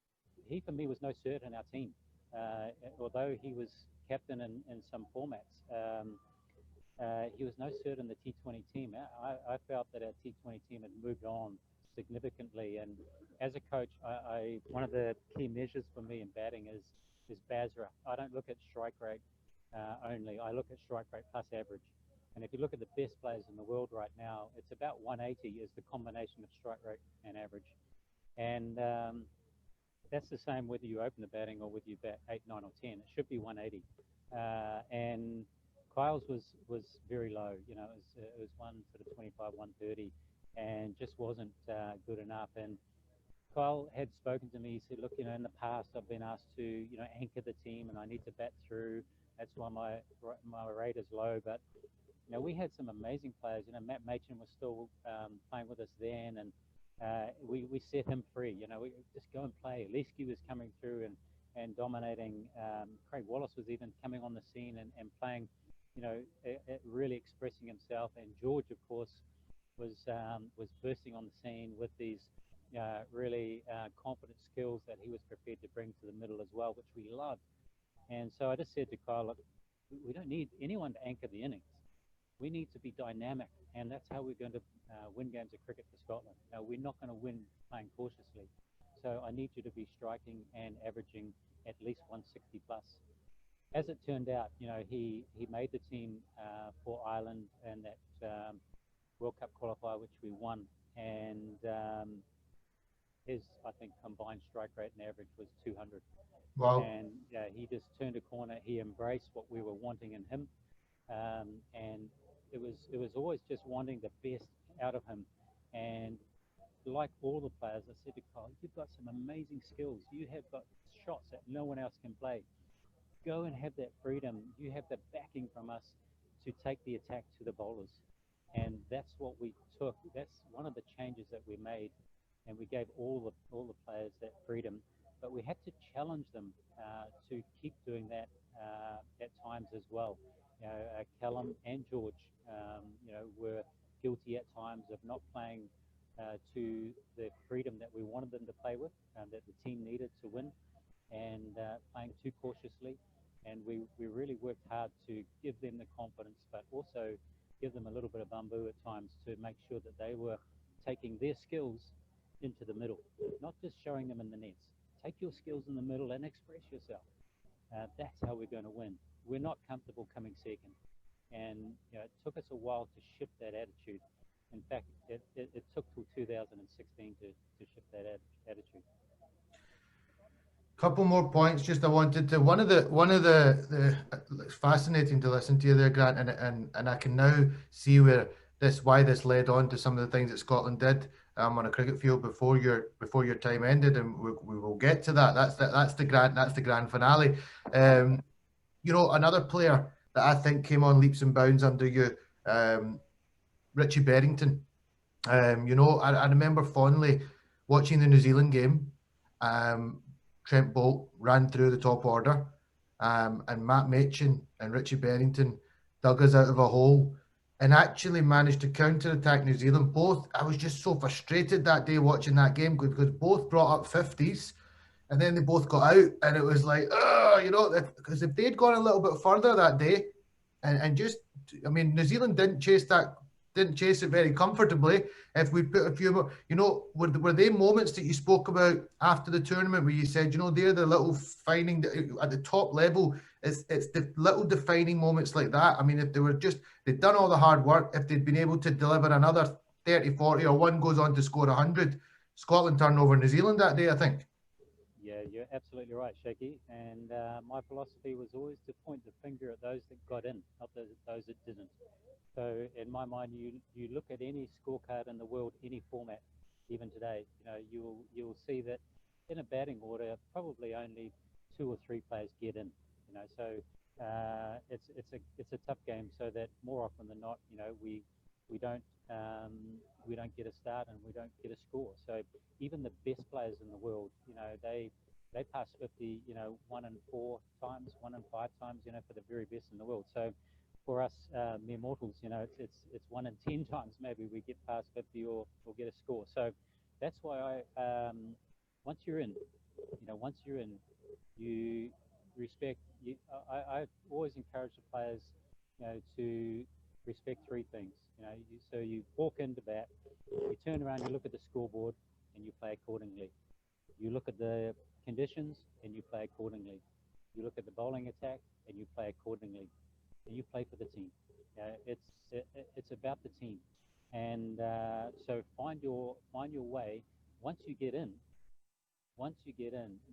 Speaker 2: for me was no cert in our team. Although he was captain in some formats, he was no cert in the T20 team. I felt that our T20 team had moved on significantly, and as a coach, one of the key measures for me in batting is BASRA. I don't look at strike rate only. I look at strike rate plus average. And if you look at the best players in the world right now, it's about 180 is the combination of strike rate and average. And that's the same whether you open the batting or whether you bat 8, 9, or 10. It should be 180. And Kyle's was very low. It was one sort of 25, 130, and just wasn't good enough. And Kyle had spoken to me. He said, "Look, in the past I've been asked to, anchor the team, and I need to bat through. That's why my rate is low." But we had some amazing players. Matt Machin was still playing with us then, and we set him free. We just go and play. Leesky was coming through and dominating. Craig Wallace was even coming on the scene and playing, really expressing himself. And George, of course, was bursting on the scene with these really confident skills that he was prepared to bring to the middle as well, which we loved. And so I just said to Kyle, look, we don't need anyone to anchor the innings. We need to be dynamic, and that's how we're going to win games of cricket for Scotland. Now, we're not going to win playing cautiously. So I need you to be striking and averaging at least 160 plus. As it turned out, he made the team for Ireland and that World Cup qualifier, which we won. And his, I think, combined strike rate and average was 200.
Speaker 1: Wow.
Speaker 2: And he just turned a corner. He embraced what we were wanting in him. And it was always just wanting the best out of him. And like all the players, I said to Kyle, you've got some amazing skills. You have got shots that no one else can play. Go and have that freedom. You have the backing from us to take the attack to the bowlers. And that's what we took. That's one of the changes that we made. And we gave all the players that freedom. But we had to challenge them to keep doing that at times as well. Callum and George, were guilty at times of not playing to the freedom that we wanted them to play with, that the team needed to win, and playing too cautiously. And we really worked hard to give them the confidence, but also give them a little bit of bamboo at times to make sure that they were taking their skills into the middle, not just showing them in the nets. Take your skills in the middle and express yourself. That's how we're going to win. We're not comfortable coming second. And it took us a while to shift that attitude. In fact, it took till 2016 to shift that attitude.
Speaker 1: Couple more points. Just I wanted to one of the it's fascinating to listen to you there, Grant, and I can now see why this led on to some of the things that Scotland did on a cricket field before your time ended, and we will get to that. That's the grand finale. Another player that I think came on leaps and bounds under you, Richie Berrington. I remember fondly watching the New Zealand game. Trent Boult ran through the top order, and Matt Machin and Richie Berrington dug us out of a hole and actually managed to counter-attack New Zealand. Both, I was just so frustrated that day watching that game because both brought up 50s and then they both got out, and it was like, because if they'd gone a little bit further that day, and just, I mean, New Zealand didn't chase it very comfortably. If we put a few more, were they moments that you spoke about after the tournament where you said, they're the little finding at the top level. It's the little defining moments like that. I mean, if they'd done all the hard work, if they'd been able to deliver another 30, 40, or one goes on to score 100, Scotland turned over New Zealand that day, I think.
Speaker 2: Yeah, you're absolutely right, Shaky. And my philosophy was always to point the finger at those that got in, not those that didn't. So in my mind, you look at any scorecard in the world, any format, even today, you'll see that in a batting order, probably only 2 or 3 players get in. So it's a tough game. So that more often than not, we don't we don't get a start and we don't get a score. So even the best players in the world, they pass 50, 1 in 4 times, 1 in 5 times, for the very best in the world. So for us mere mortals, it's 1 in 10 times maybe we get past 50 or get a score. So that's why once you're in, you respect. I always encourage the players, to respect 3 things. So you walk into bat, you turn around, you look at the scoreboard, and you play accordingly. You look at the conditions, and you play accordingly. You look at the bowling attack, and you play accordingly. And you play for the team. It's about the team, and so find your way. Once you get in,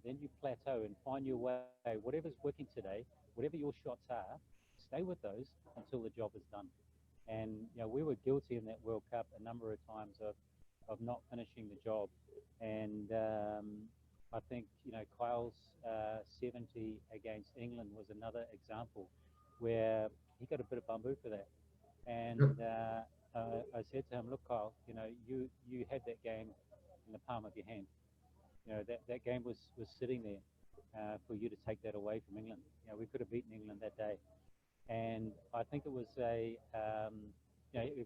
Speaker 2: then you plateau and find your way. Whatever's working today, whatever your shots are, stay with those until the job is done. And we were guilty in that World Cup a number of times of not finishing the job. And I think Kyle's 70 against England was another example where he got a bit of bamboo for that. And I said to him, look, Kyle, you had that game in the palm of your hand. That game was sitting there for you to take that away from England. We could have beaten England that day. And I think it was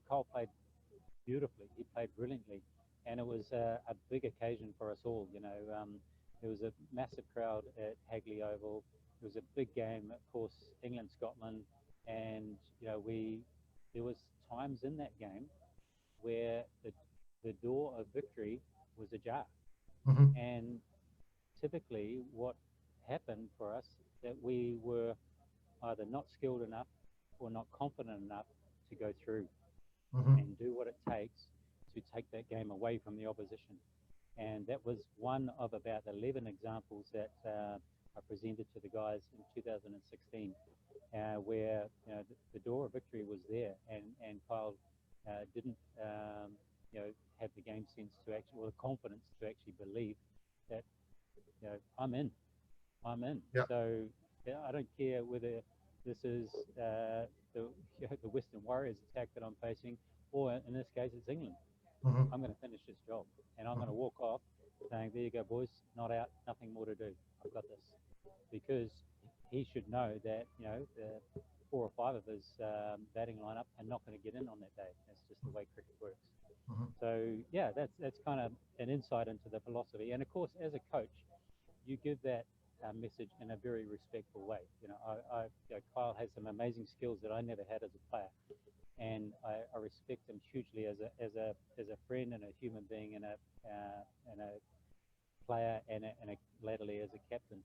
Speaker 2: Kyle played beautifully. He played brilliantly. And it was a big occasion for us all. There was a massive crowd at Hagley Oval. It was a big game, of course, England, Scotland. And, there was times in that game where the door of victory was ajar.
Speaker 1: Mm-hmm.
Speaker 2: And typically what happened for us, that we were either not skilled enough or not confident enough to go through and do what it takes to take that game away from the opposition. And that was one of about 11 examples that I presented to the guys in 2016, where the door of victory was there, and Kyle didn't have the game sense to actually, or the confidence to actually believe that I'm in.
Speaker 1: Yeah.
Speaker 2: So I don't care whether this is the Western Warriors attack that I'm facing, or in this case it's England.
Speaker 1: Mm-hmm.
Speaker 2: I'm going to finish this job, and I'm going to walk off saying, there you go, boys, not out, nothing more to do. I've got this. Because he should know that, the 4 or 5 of his batting lineup are not going to get in on that day. That's just the way cricket works.
Speaker 1: Mm-hmm.
Speaker 2: So, yeah, that's kind of an insight into the philosophy. And, of course, as a coach, you give that message in a very respectful way. Kyle has some amazing skills that I never had as a player. and I respect him hugely as a friend and a human being and a player and a latterly as a captain.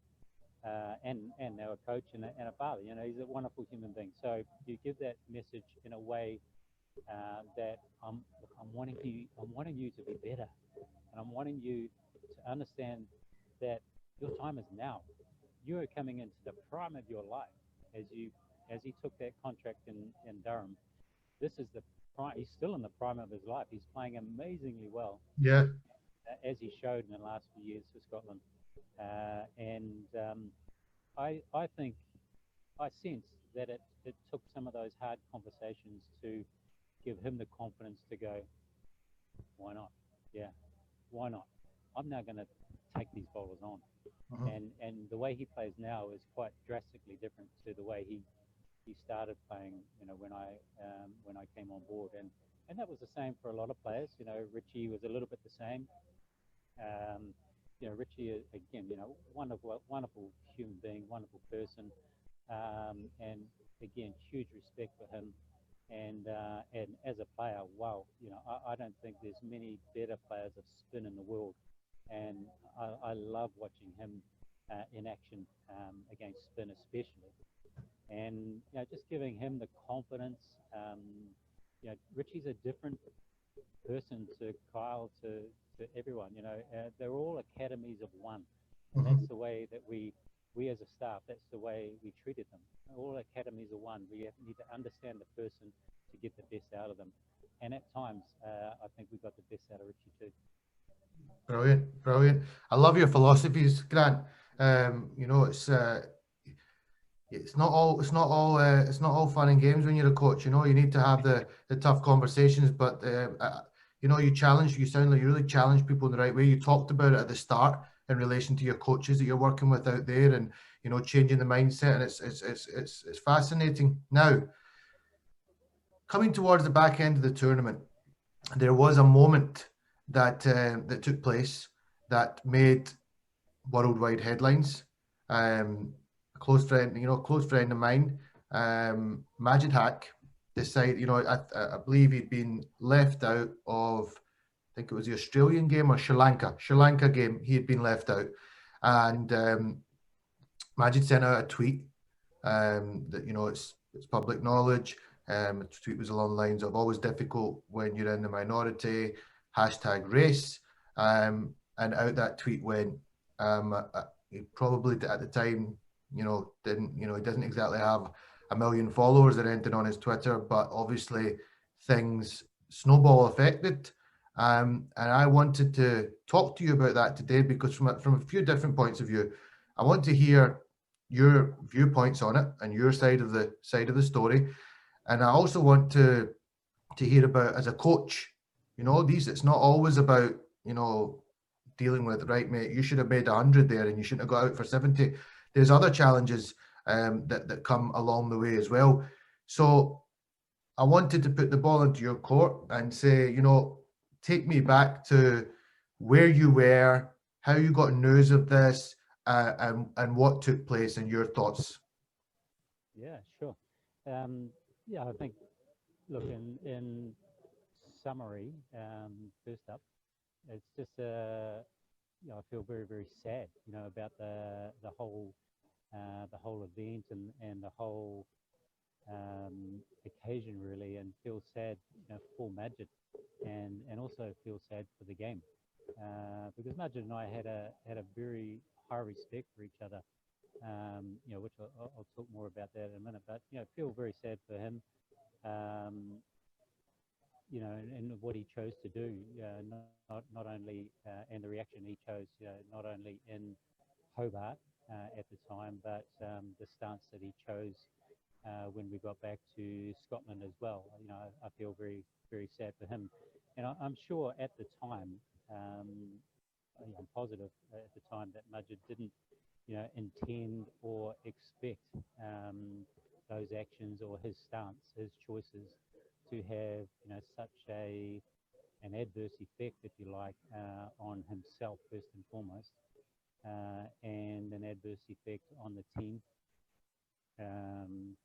Speaker 2: And now a coach and a father. You know, he's a wonderful human being. So you give that message in a way that I'm wanting you to be better, and I'm wanting you to understand that your time is now. You are coming into the prime of your life as he took that contract in Durham. This is the prime. He's still in the prime of his life. He's playing amazingly well,
Speaker 1: Yeah.
Speaker 2: as he showed in the last few years for Scotland. And I think I sense that it took some of those hard conversations to give him the confidence to go, why not? Yeah, why not? I'm now going to take these bowlers on.
Speaker 1: Mhm.
Speaker 2: And the way he plays now is quite drastically different to the way he started playing. You know, when I came on board, and that was the same for a lot of players. You know, Richie was a little bit the same. Um, you know, Richie again, you know, wonderful human being, wonderful person, and again, huge respect for him. And as a player, wow, you know, I don't think there's many better players of spin in the world, and I love watching him in action against spin, especially. And you know, just giving him the confidence. You know, Richie's a different person to Kyle to everyone. You know, they're all academies of one, and
Speaker 1: Mhm.
Speaker 2: that's the way that we as a staff, that's the way we treated them. All academies are one. We need to understand the person to get the best out of them. And at times, I think we got the best out of Richie too.
Speaker 1: Brilliant, brilliant. I love your philosophies, Grant. You know, it's not all fun and games when you're a coach. You know, you need to have the tough conversations, but you know, you sound like you really challenge people in the right way. You talked about it at the start in relation to your coaches that you're working with out there, and you know, changing the mindset, and it's fascinating. Now, coming towards the back end of the tournament, there was a moment that took place that made worldwide headlines. A close friend of mine, Majid Hack, decided, I believe he'd been left out of, I think it was the Australian game or Sri Lanka game. He had been left out, and Majid sent out a tweet that it's public knowledge. The tweet was along the lines of always difficult when you're in the minority, hashtag race. And out that tweet went. He probably at the time, he doesn't exactly have a million followers or anything on his Twitter, but obviously things snowball affected. And I wanted to talk to you about that today because from a few different points of view, I want to hear your viewpoints on it and your side of the story. And I also want to hear about as a coach, it's not always about, dealing with, right, mate, you should have made 100 there and you shouldn't have got out for 70. There's other challenges that come along the way as well. So I wanted to put the ball into your court and say, take me back to where you were, how you got news of this, and what took place and your thoughts.
Speaker 2: Yeah, sure. Um, yeah, I think, look, in summary, first up, it's just, you know, I feel very, very sad, you know, about the whole event and the whole occasion really, and feel sad, you know, for Majid, and also feel sad for the game, because Majid and I had a very high respect for each other, you know, which I'll talk more about that in a minute. But you know, feel very sad for him, um, you know, and what he chose to do, not only and the reaction he chose, you know, not only in Hobart at the time, but the stance that he chose when we got back to Scotland as well. You know, I feel very, very sad for him. And I'm sure at the time, um, I'm positive at the time that Majid didn't, you know, intend or expect those actions or his stance, his choices to have, you know, such an adverse effect, if you like, on himself first and foremost, and an adverse effect on the team. Um,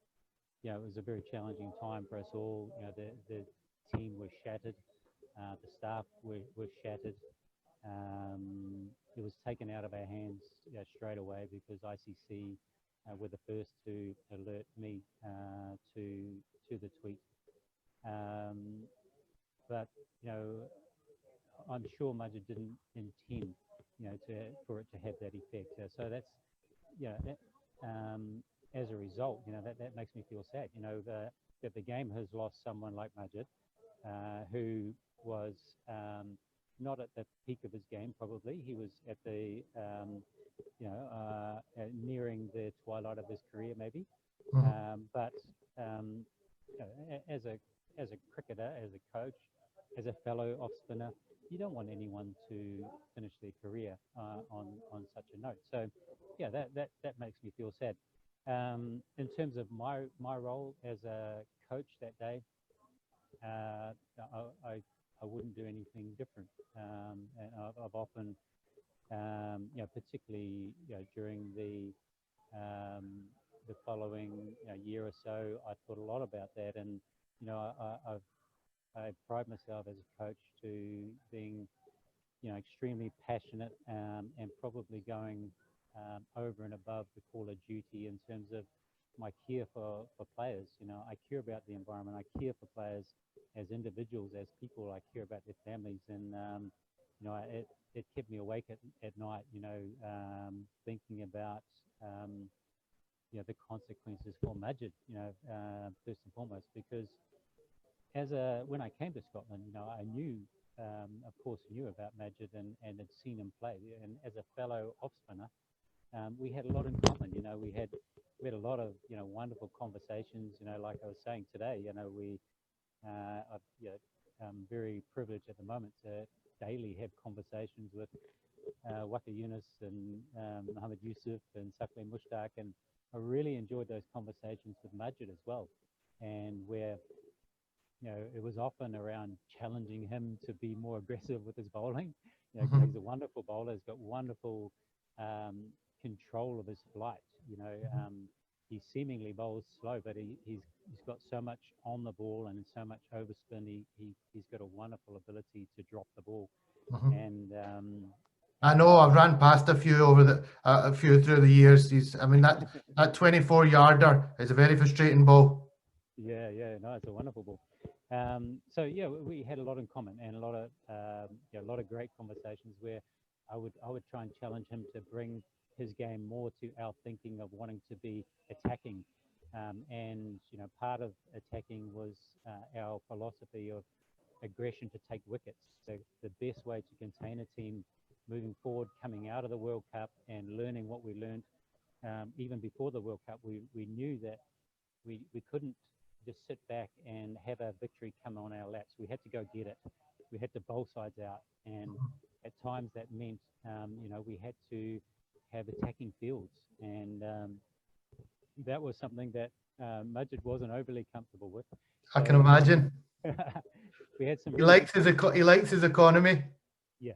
Speaker 2: it was a very challenging time for us all. The team was shattered, the staff were shattered. It was taken out of our hands straight away because ICC were the first to alert me to the tweet. But I'm sure Majid didn't intend for it to have that effect. So that's yeah. That, as a result, that makes me feel sad. That the game has lost someone like Majid, who was not at the peak of his game. Probably he was at the nearing the twilight of his career, maybe. But as a cricketer, as a coach, as a fellow off spinner, you don't want anyone to finish their career on such a note. So, yeah, that makes me feel sad. In terms of my role as a coach that day, I wouldn't do anything different. And I've often, particularly during the following year or so, I thought a lot about that, and I pride myself as a coach to being extremely passionate and probably going over and above the call of duty in terms of my care for players. I care about the environment. I care for players as individuals, as people. I care about their families, and it kept me awake at night. Thinking about the consequences for Majid. First and foremost, because when I came to Scotland, I knew, of course, knew about Majid and had seen him play. And as a fellow off spinner, we had a lot in common. We had a lot of wonderful conversations. Like I was saying today, I'm very privileged at the moment to daily have conversations with Waka Yunus and Mohammed Yusuf and Sakle Mushtaq, and I really enjoyed those conversations with Majid as well, and where it was often around challenging him to be more aggressive with his bowling. He's a wonderful bowler. He's got wonderful control of his flight. He seemingly bowls slow, but he's got so much on the ball and so much overspin. He's got a wonderful ability to drop the ball. And
Speaker 1: I know I've ran past a few a few through the years. That 24-yarder is a very frustrating ball.
Speaker 2: Yeah, no, it's a wonderful ball. So yeah, we had a lot in common and a lot of great conversations where I would try and challenge him to bring his game more to our thinking of wanting to be attacking, and part of attacking was our philosophy of aggression to take wickets. The best way to contain a team moving forward, coming out of the World Cup and learning what we learned even before the World Cup, we knew that we couldn't just sit back and have a victory come on our laps. We had to go get it. We had to bowl sides out, and at times that meant we had to have attacking fields, and that was something that Majid wasn't overly comfortable with.
Speaker 1: I can imagine.
Speaker 2: We had some.
Speaker 1: He likes his economy.
Speaker 2: Yeah,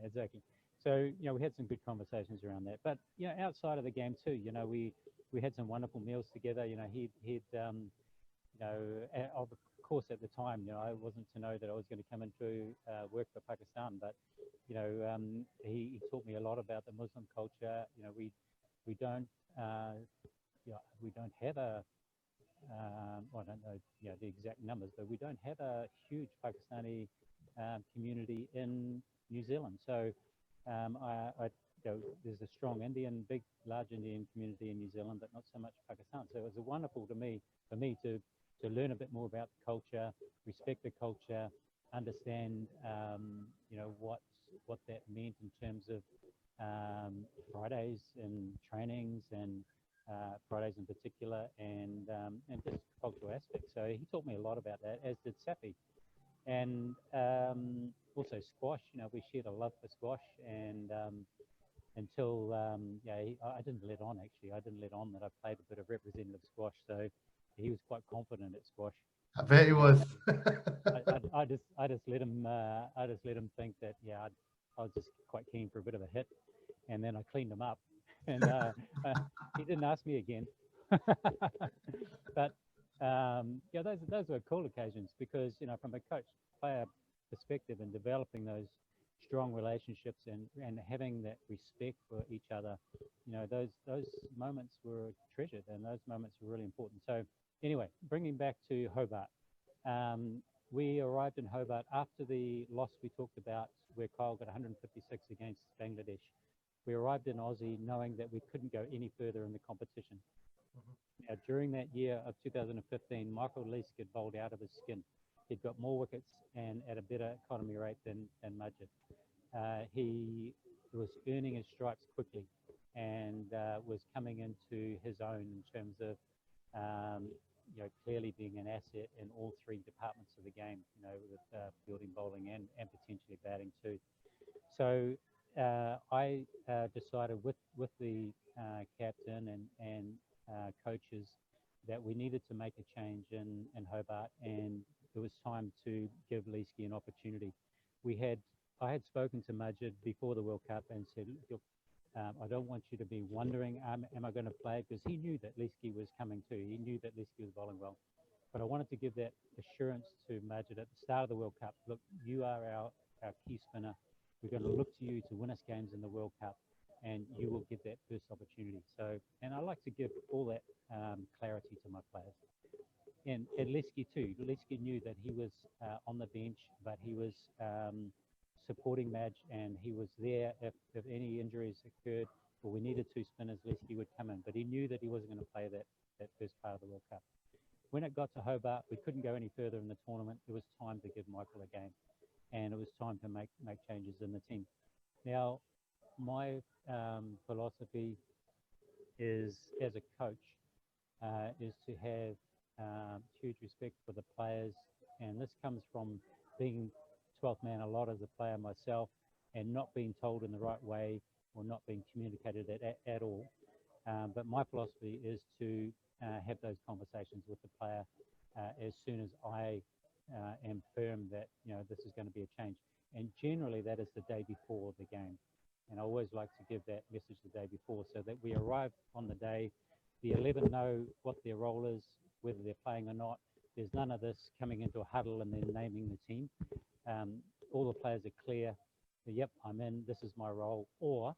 Speaker 2: exactly. So we had some good conversations around that. But outside of the game too, we had some wonderful meals together. He'd of course at the time, I wasn't to know that I was going to come into work for Pakistan, but he taught me a lot about the Muslim culture. We don't have a I don't know the exact numbers, but we don't have a huge Pakistani community in New Zealand. So there's a strong large Indian community in New Zealand, but not so much Pakistan. So it was wonderful for me to learn a bit more about the culture, respect the culture, understand what that meant in terms of Fridays and trainings and Fridays in particular, and just cultural aspects. So he taught me a lot about that, as did Safi. And also squash. We shared a love for squash, and until I didn't let on, actually. I didn't let on that I played a bit of representative squash, so he was quite confident at squash.
Speaker 1: I bet he was.
Speaker 2: I just let him think that I was just quite keen for a bit of a hit, and then I cleaned him up, and he didn't ask me again. But Yeah, those were cool occasions because, from a coach player perspective and developing those strong relationships and having that respect for each other, those moments were treasured and those moments were really important. So anyway, bringing back to Hobart, we arrived in Hobart after the loss we talked about where Kyle got 156 against Bangladesh. We arrived in Aussie knowing that we couldn't go any further in the competition. Now, during that year of 2015, Michael Leask had bowled out of his skin. He'd got more wickets and at a better economy rate than Majid. He was earning his stripes quickly and was coming into his own in terms of, clearly being an asset in all three departments of the game, with fielding, bowling, and potentially batting too. So I decided with the captain and coaches that we needed to make a change in Hobart, and it was time to give Leesky an opportunity. I had spoken to Majid before the World Cup and said, look, I don't want you to be wondering, am I going to play? Because he knew that Leesky was coming too. He knew that Leesky was bowling well. But I wanted to give that assurance to Majid at the start of the World Cup. Look, you are our key spinner. We're going to look to you to win us games in the World Cup, and you will get that first opportunity. So, and I like to give all that clarity to my players. And Leesky too. Leesky knew that he was on the bench, but he was supporting Madge, and he was there if any injuries occurred or we needed two spinners, Leesky would come in. But he knew that he wasn't going to play that first part of the World Cup. When it got to Hobart, we couldn't go any further in the tournament. It was time to give Michael a game, and it was time to make changes in the team. Now, my philosophy is, as a coach, is to have huge respect for the players, and this comes from being 12th man a lot as a player myself, and not being told in the right way or not being communicated at all. But my philosophy is to have those conversations with the player as soon as I am firm that this is going to be a change. And generally that is the day before the game. And I always like to give that message the day before so that we arrive on the day, the 11 know what their role is, whether they're playing or not. There's none of this coming into a huddle and then naming the team. All the players are clear. Yep, I'm in, this is my role. Or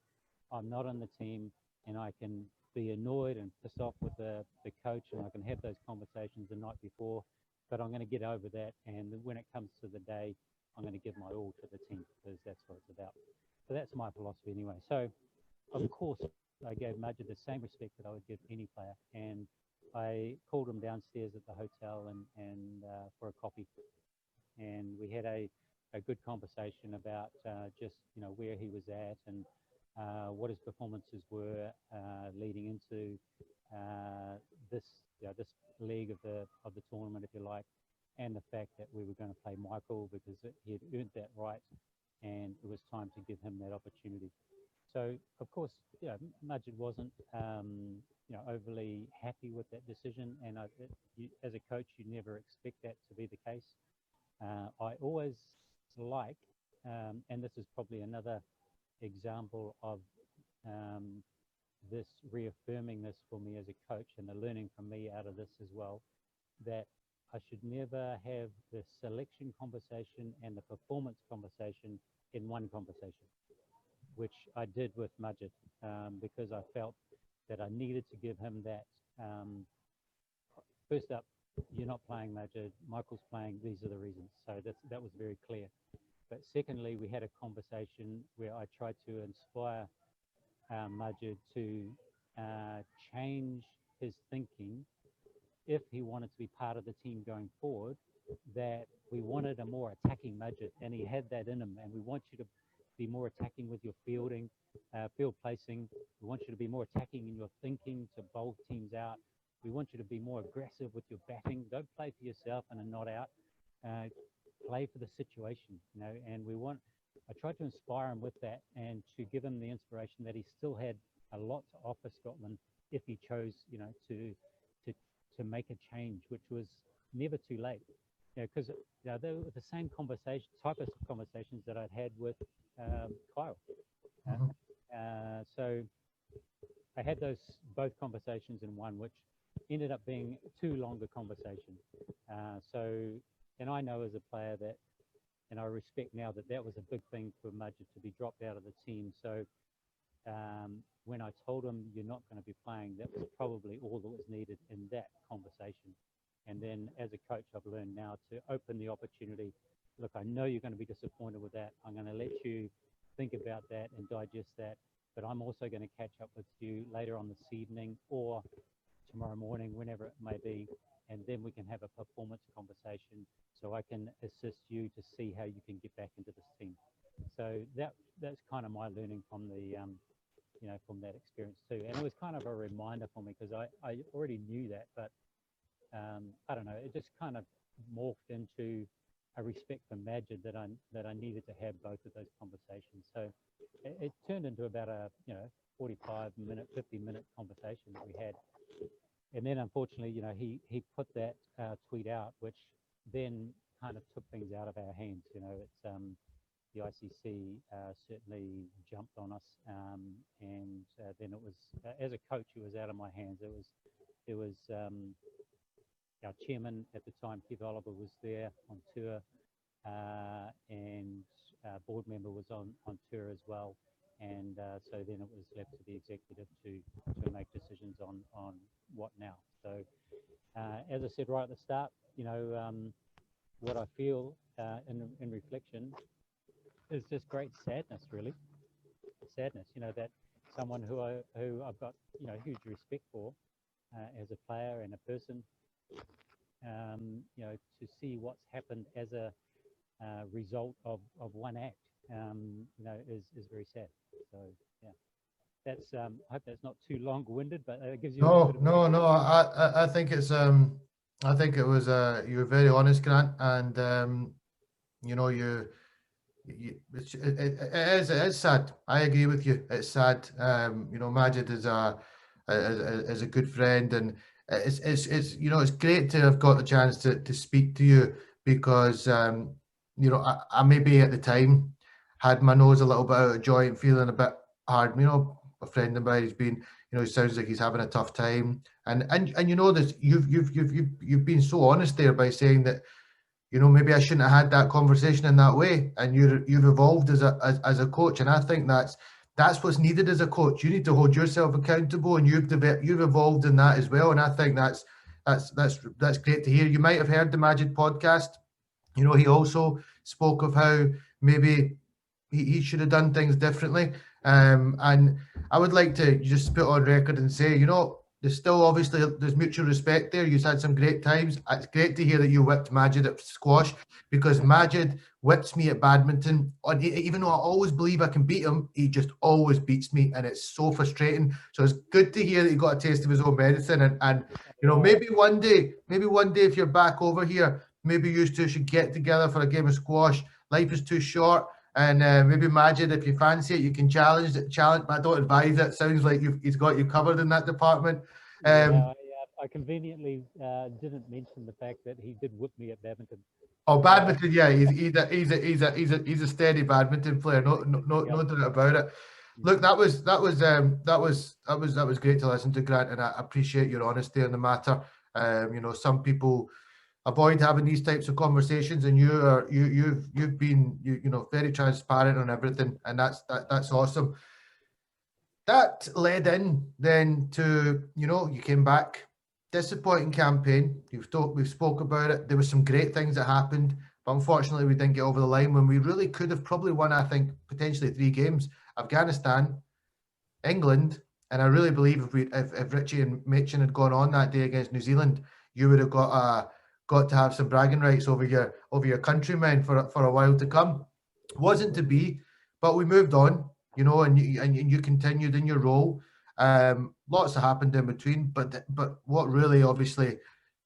Speaker 2: I'm not on the team and I can be annoyed and pissed off with the coach, and I can have those conversations the night before, but I'm going to get over that. And when it comes to the day, I'm going to give my all to the team because that's what it's about. So that's my philosophy anyway. So, of course, I gave Majid the same respect that I would give any player. And I called him downstairs at the hotel and for a coffee. And we had a good conversation about just, where he was at and what his performances were leading into this leg of the tournament, if you like, and the fact that we were going to play Michael because he had earned that right, and it was time to give him that opportunity. So, of course, Majid wasn't, overly happy with that decision, and as a coach, you never expect that to be the case. I always like, and this is probably another example of this reaffirming this for me as a coach, and the learning from me out of this as well, that I should never have the selection conversation and the performance conversation in one conversation, which I did with Majid, because I felt that I needed to give him that. First up, you're not playing Majid, Michael's playing, these are the reasons. So that was very clear. But secondly, we had a conversation where I tried to inspire Majid to change his thinking if he wanted to be part of the team going forward, that we wanted a more attacking Majid, and he had that in him, and we want you to be more attacking with your fielding, field placing. We want you to be more attacking in your thinking to bowl teams out. We want you to be more aggressive with your batting. Don't play for yourself and a not out. Play for the situation, and I tried to inspire him with that and to give him the inspiration that he still had a lot to offer Scotland if he chose, to make a change, which was never too late. Because they were the same type of conversations that I'd had with Kyle. So I had both conversations in one, which ended up being too long a conversation. And I know as a player that, and I respect now that was a big thing for Majid to be dropped out of the team. So when I told him you're not going to be playing, that was probably all that was needed in that conversation. And then as a coach, I've learned now to open the opportunity. Look, I know you're going to be disappointed with that. I'm going to let you think about that and digest that. But I'm also going to catch up with you later on this evening or tomorrow morning, whenever it may be. And then we can have a performance conversation so I can assist you to see how you can get back into this team. So that's kind of my learning from the, from that experience too. And it was kind of a reminder for me because I already knew that, but I don't know, it just kind of morphed into a respect for Majid that I needed to have both of those conversations. So it turned into about a 45-minute, 50-minute conversation that we had. And then unfortunately, he put that tweet out, which then kind of took things out of our hands. It's the ICC certainly jumped on us, and then it was as a coach, it was out of my hands. It was our chairman at the time, Keith Oliver, was there on tour, and board member was on tour as well. And so then it was left to the executive to make decisions on what now. So as I said right at the start, what I feel in reflection is just great sadness, really. Sadness, that someone who I've got, huge respect for as a player and a person, to see what's happened as a result of one act, is very sad. So, yeah, that's, I hope that's not too long-winded, but it gives you
Speaker 1: No. I think it's, I think it was, you were very honest, Grant, and, it is sad. I agree with you. It's sad. Majid is a good friend, and it's great to have got the chance to speak to you because I maybe at the time had my nose a little bit out of joint, feeling a bit hard. A friend of mine has been, he sounds like he's having a tough time, and this, you've been so honest there by saying that, maybe I shouldn't have had that conversation in that way, and you've evolved as a coach, and I think that's what's needed as a coach. You need to hold yourself accountable, and you've evolved in that as well, and I think that's great to hear. You might have heard the Majid podcast. He also spoke of how maybe he should have done things differently, and I would like to just put on record and say, there's still obviously there's mutual respect there. You've had some great times. It's great to hear that you whipped Majid at squash, because Majid whips me at badminton. Even though I always believe I can beat him, he just always beats me, and it's so frustrating. So it's good to hear that he got a taste of his own medicine, and maybe one day if you're back over here, maybe you two should get together for a game of squash. Life is too short. And maybe Majid, if you fancy it, you can challenge. But I don't advise it. Sounds like he's got you covered in that department.
Speaker 2: I conveniently didn't mention the fact that he did whip me at badminton.
Speaker 1: Oh, badminton, yeah, he's a steady badminton player. No doubt about it. Look, that was great to listen to, Grant, and I appreciate your honesty on the matter. Some people avoid having these types of conversations, and you've been very transparent on everything, and that's awesome. That led in then to you came back, disappointing campaign. We've spoke about it. There were some great things that happened, but unfortunately we didn't get over the line when we really could have probably won. I think potentially 3 games: Afghanistan, England, and I really believe if Richie and Machin had gone on that day against New Zealand, you would have got to have some bragging rights over your countrymen for a while to come. Wasn't to be, but we moved on, and you continued in your role. Lots have happened in between, but what really obviously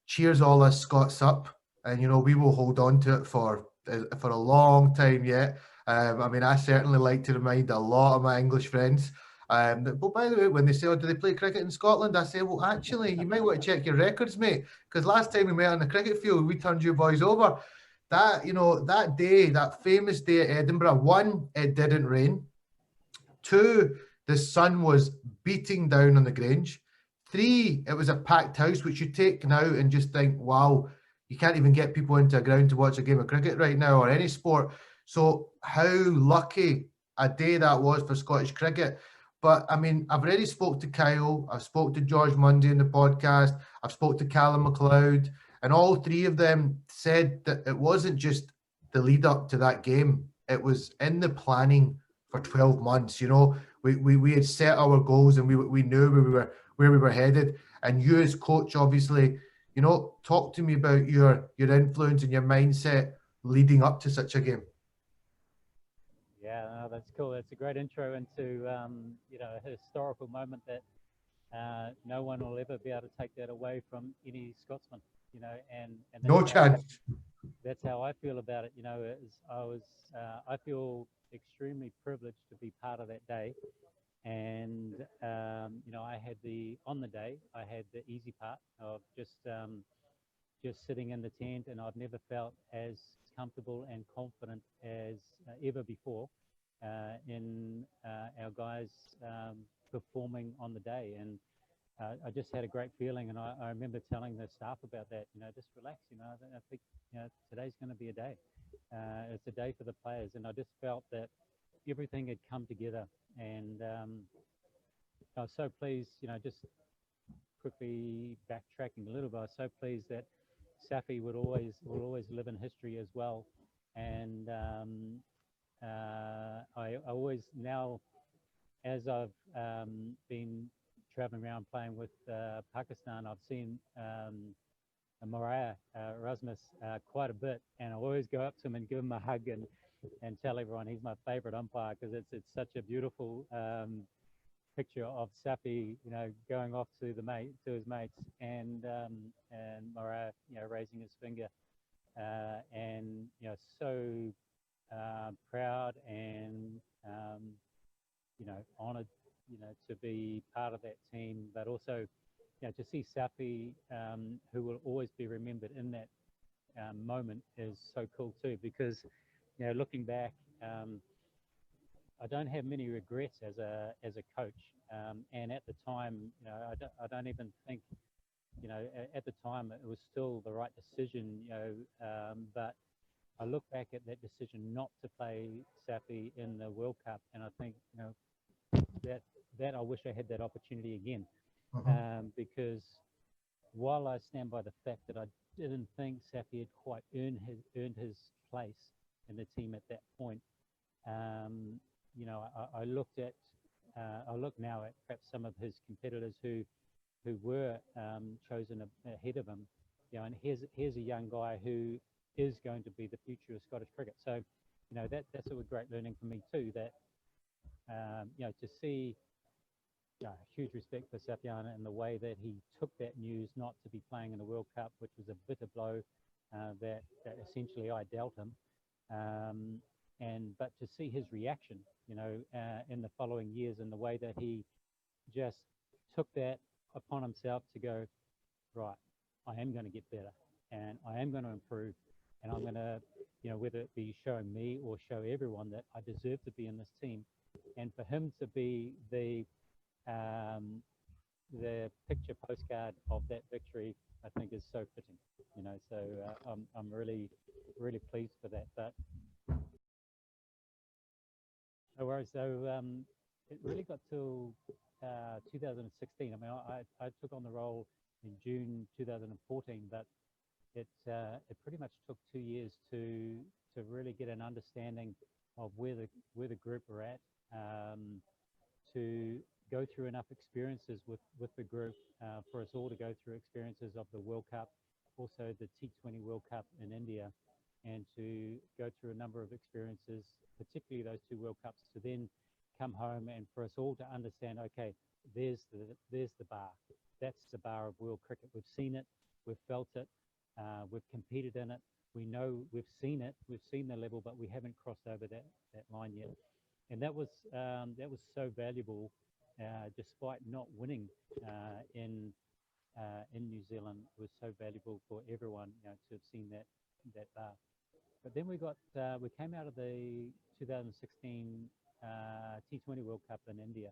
Speaker 1: cheers all us Scots up, and we will hold on to it for a long time yet. I certainly like to remind a lot of my English friends. But by the way, when they say, "Oh, do they play cricket in Scotland?" I say, "Well, actually, you might want to check your records, mate, because last time we met on the cricket field, we turned you boys over." That that day, that famous day at Edinburgh, 1, it didn't rain. 2, the sun was beating down on the Grange. 3, it was a packed house, which you take now and just think, wow, you can't even get people into a ground to watch a game of cricket right now or any sport. So how lucky a day that was for Scottish cricket. But I mean, I've already spoke to Kyle, I've spoke to George Mundy in the podcast, I've spoke to Callum McLeod, and all three of them said that it wasn't just the lead up to that game, it was in the planning for 12 months. You know, we had set our goals and we knew where we were headed. And you as coach, obviously, you know, talk to me about your influence and your mindset leading up to such a game.
Speaker 2: Yeah, no, that's cool. That's a great intro into you know, a historical moment that no one will ever be able to take that away from any Scotsman. You know, and
Speaker 1: No chance.
Speaker 2: that's how I feel about it. You know, I feel extremely privileged to be part of that day. And you know, on the day I had the easy part of just sitting in the tent, and I've never felt as comfortable and confident as ever before in our guys performing on the day. And I just had a great feeling, and I remember telling the staff about that. You know, just relax. You know, I think, you know, today's going to be a day. It's a day for the players, and I just felt that everything had come together. And I was so pleased. You know, just quickly backtracking a little bit, I was so pleased that Safi will always live in history as well. And I always now, as I've been traveling around playing with Pakistan, I've seen Mariah Erasmus quite a bit, and I always go up to him and give him a hug and tell everyone he's my favourite umpire, because it's such a beautiful picture of Safi, you know, going off to his mates, and Mariah, you know, raising his finger, and you know, so proud and you know, honoured, you know, to be part of that team, but also, you know, to see Safi, who will always be remembered in that moment, is so cool too. Because, you know, looking back, I don't have many regrets as a coach, and at the time, you know, I don't even think, you know, at the time it was still the right decision, you know, but I look back at that decision not to play Safi in the World Cup, and I think, you know, that I wish I had that opportunity again, because while I stand by the fact that I didn't think Safi had quite earned his place in the team at that point, you know, I looked at I look now at perhaps some of his competitors who were chosen ahead of him, you know, and here's a young guy who is going to be the future of Scottish cricket. So, you know, that's a great learning for me too. That you know, to see, you know, huge respect for Safiana and the way that he took that news not to be playing in the World Cup, which was a bitter blow that essentially I dealt him. But to see his reaction, you know, in the following years, and the way that he just took that upon himself to go, right, I am going to get better, and I am going to improve, and I'm going to, you know, whether it be showing me or show everyone that I deserve to be in this team. And for him to be the picture postcard of that victory, I think is so fitting, you know. So I'm really pleased for that. But no worries. So it really got till 2016. I mean, I took on the role in June 2014, but it pretty much took 2 years to really get an understanding of where the group are at, to go through enough experiences with the group for us all to go through experiences of the World Cup, also the T20 World Cup in India, and to go through a number of experiences, particularly those two World Cups, to then come home and for us all to understand, okay, there's the bar. That's the bar of world cricket. We've seen it, we've felt it, we've competed in it. We know we've seen it, we've seen the level, but we haven't crossed over that line yet. And that was so valuable, despite not winning in New Zealand. It was so valuable for everyone, you know, to have seen that bar. But then we came out of the 2016 T20 World Cup in India,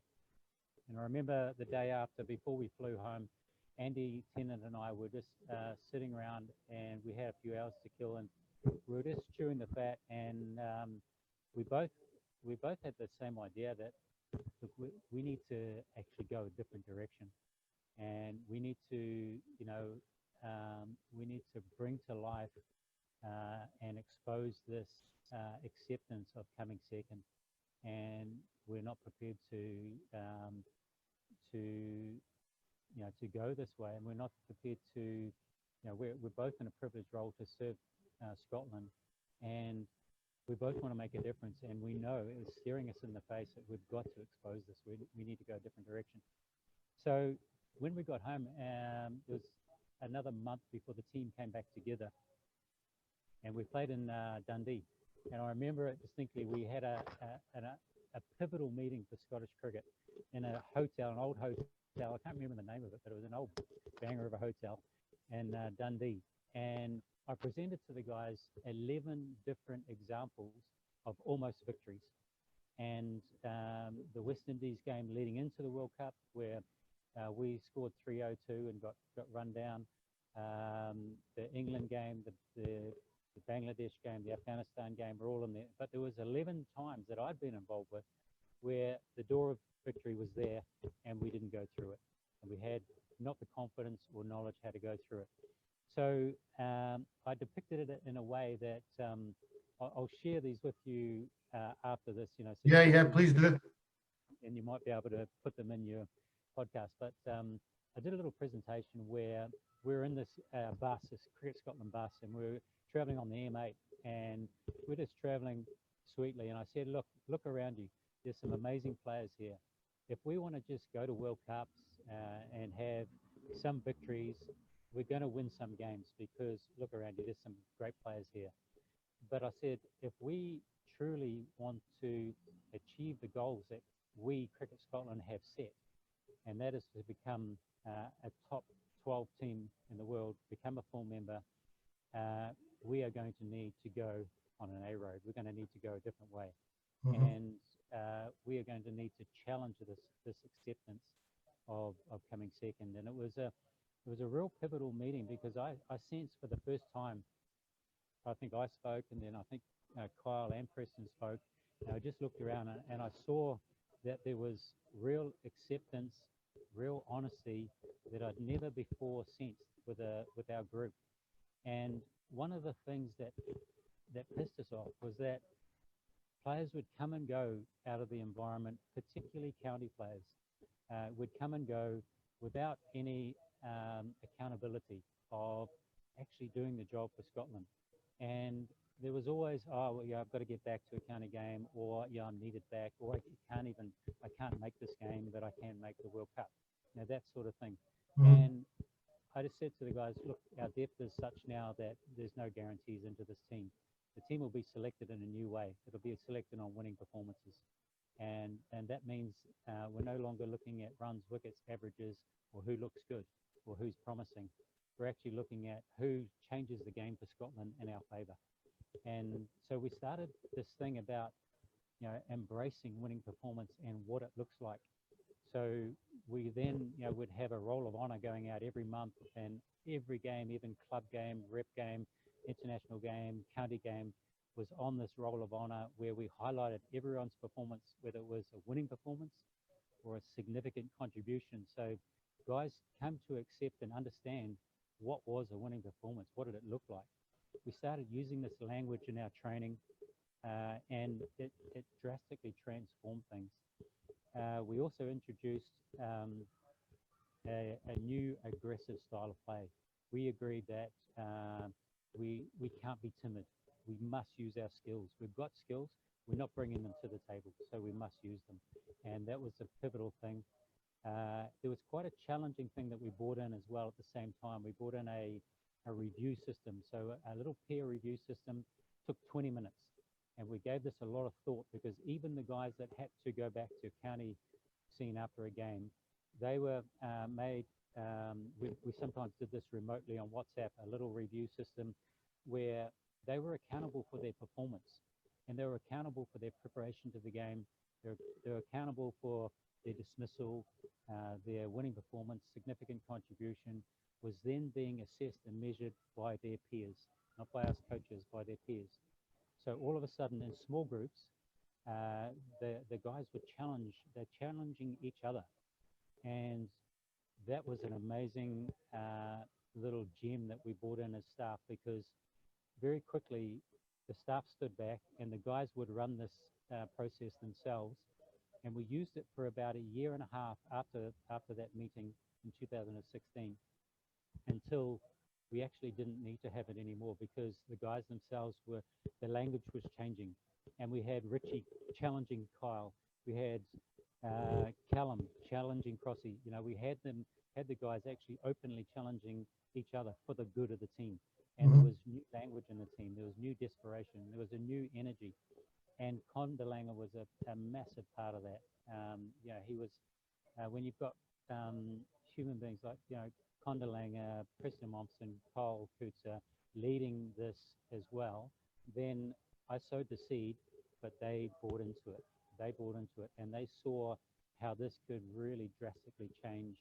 Speaker 2: And I remember the day after, before we flew home, Andy Tennant and I were just sitting around, and we had a few hours to kill, and we were just chewing the fat, and we both had the same idea that, look, we need to actually go a different direction, and we need to, we need to bring to life and expose this acceptance of coming second, and we're not prepared to go this way, and we're not prepared to, we're both in a privileged role to serve Scotland, and we both want to make a difference, and we know it's staring us in the face that we've got to expose this. We need to go a different direction. So when we got home, it was another month before the team came back together, and we played in Dundee. And I remember it distinctly. We had a pivotal meeting for Scottish cricket in a hotel, an old hotel. I can't remember the name of it, but it was an old banger of a hotel in Dundee. And I presented to the guys 11 different examples of almost victories. And the West Indies game leading into the World Cup, where we scored 3-0-2 and got run down. The England game, the Bangladesh game, the Afghanistan game were all in there. But there was 11 times that I'd been involved with where the door of victory was there and we didn't go through it. And we had not the confidence or knowledge how to go through it. So I depicted it in a way that I'll share these with you after this. So
Speaker 1: yeah, please do.
Speaker 2: And you might be able to put them in your podcast. But I did a little presentation where we're in this bus, this Cricket Scotland bus, and we're traveling on the M8, and we're just traveling sweetly. And I said, look around you. There's some amazing players here. If we want to just go to World Cups and have some victories, we're going to win some games, because look around you, there's some great players here. But I said, if we truly want to achieve the goals that we, Cricket Scotland, have set, and that is to become a top 12 team in the world, become a full member, we are going to need to go on an A road. We're going to need to go a different way. Mm-hmm. And we are going to need to challenge this acceptance of coming second. And it was a real pivotal meeting, because I sensed for the first time, I think I spoke, and then I think Kyle and Preston spoke. I just looked around and I saw that there was real acceptance, real honesty that I'd never before sensed with our group. And one of the things that pissed us off was that players would come and go out of the environment, particularly county players, would come and go without any accountability of actually doing the job for Scotland. And there was always, I've got to get back to a county game, or I'm needed back, or I can't make this game, but I can make the World Cup. That sort of thing. Mm-hmm. And I just said to the guys, look, our depth is such now that there's no guarantees into this team. The team will be selected in a new way. It'll be selected on winning performances. And that means we're no longer looking at runs, wickets, averages, or who looks good, or who's promising. We're actually looking at who changes the game for Scotland in our favour. And so we started this thing about, embracing winning performance and what it looks like. So we then, would have a roll of honour going out every month, and every game, even club game, rep game, international game, county game, was on this roll of honour, where we highlighted everyone's performance, whether it was a winning performance or a significant contribution. So guys come to accept and understand what was a winning performance, what did it look like. We started using this language in our training, and it drastically transformed things. We also introduced a new aggressive style of play. We agreed that we can't be timid. We must use our skills. We've got skills. We're not bringing them to the table, so we must use them. And that was a pivotal thing. There was quite a challenging thing that we brought in as well at the same time. We brought in a review system. So a little peer review system took 20 minutes. And we gave this a lot of thought, because even the guys that had to go back to county scene after a game, they were made, we sometimes did this remotely on WhatsApp, a little review system where they were accountable for their performance, and they were accountable for their preparation to the game. They were accountable for their dismissal, their winning performance, significant contribution, was then being assessed and measured by their peers, not by us coaches, by their peers. So all of a sudden, in small groups, the guys were they're challenging each other. And that was an amazing little gem that we brought in as staff, because very quickly the staff stood back and the guys would run this process themselves. And we used it for about a year and a half after that meeting in 2016, until we actually didn't need to have it anymore, because the guys themselves the language was changing. And we had Richie challenging Kyle. We had Callum challenging Crossy. You know, we had the guys actually openly challenging each other for the good of the team. And there was new language in the team. There was new desperation. There was a new energy. And Con DeLange was a massive part of that. You know, he was, when you've got human beings like, you know, Con DeLange, Preston Mompson, Kyle Coutts leading this as well, then I sowed the seed, but they bought into it. They bought into it, and they saw how this could really drastically change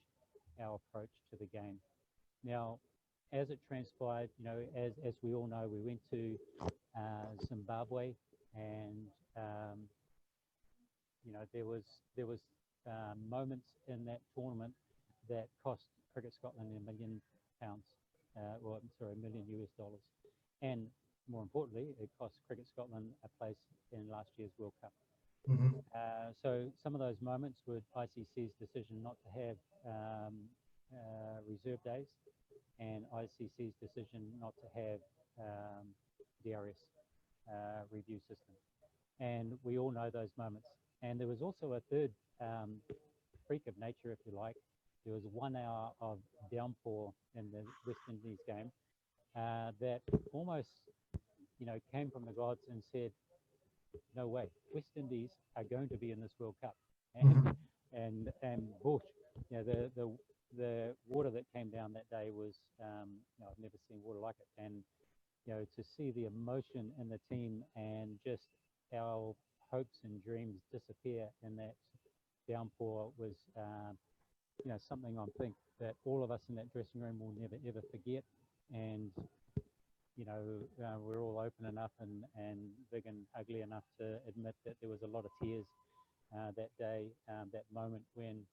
Speaker 2: our approach to the game. Now, as it transpired, you know, as we all know, we went to Zimbabwe, and you know, there was moments in that tournament that cost Cricket Scotland £1 million, or sorry, $1 million US, and more importantly, it cost Cricket Scotland a place in last year's World Cup. So some of those moments were ICC's decision not to have reserve days, and ICC's decision not to have DRS review system. And we all know those moments. And there was also a third freak of nature, if you like. There was 1 hour of downpour in the West Indies game that almost, you know, came from the gods and said, no way, West Indies are going to be in this World Cup. And Bush, you know, the water that came down that day was, you know, I've never seen water like it. And, you know, to see the emotion in the team and just our hopes and dreams disappear in that downpour was, you know, something I think that all of us in that dressing room will never, ever forget. And, you know, we're all open enough and big and ugly enough to admit that there was a lot of tears that day, that moment when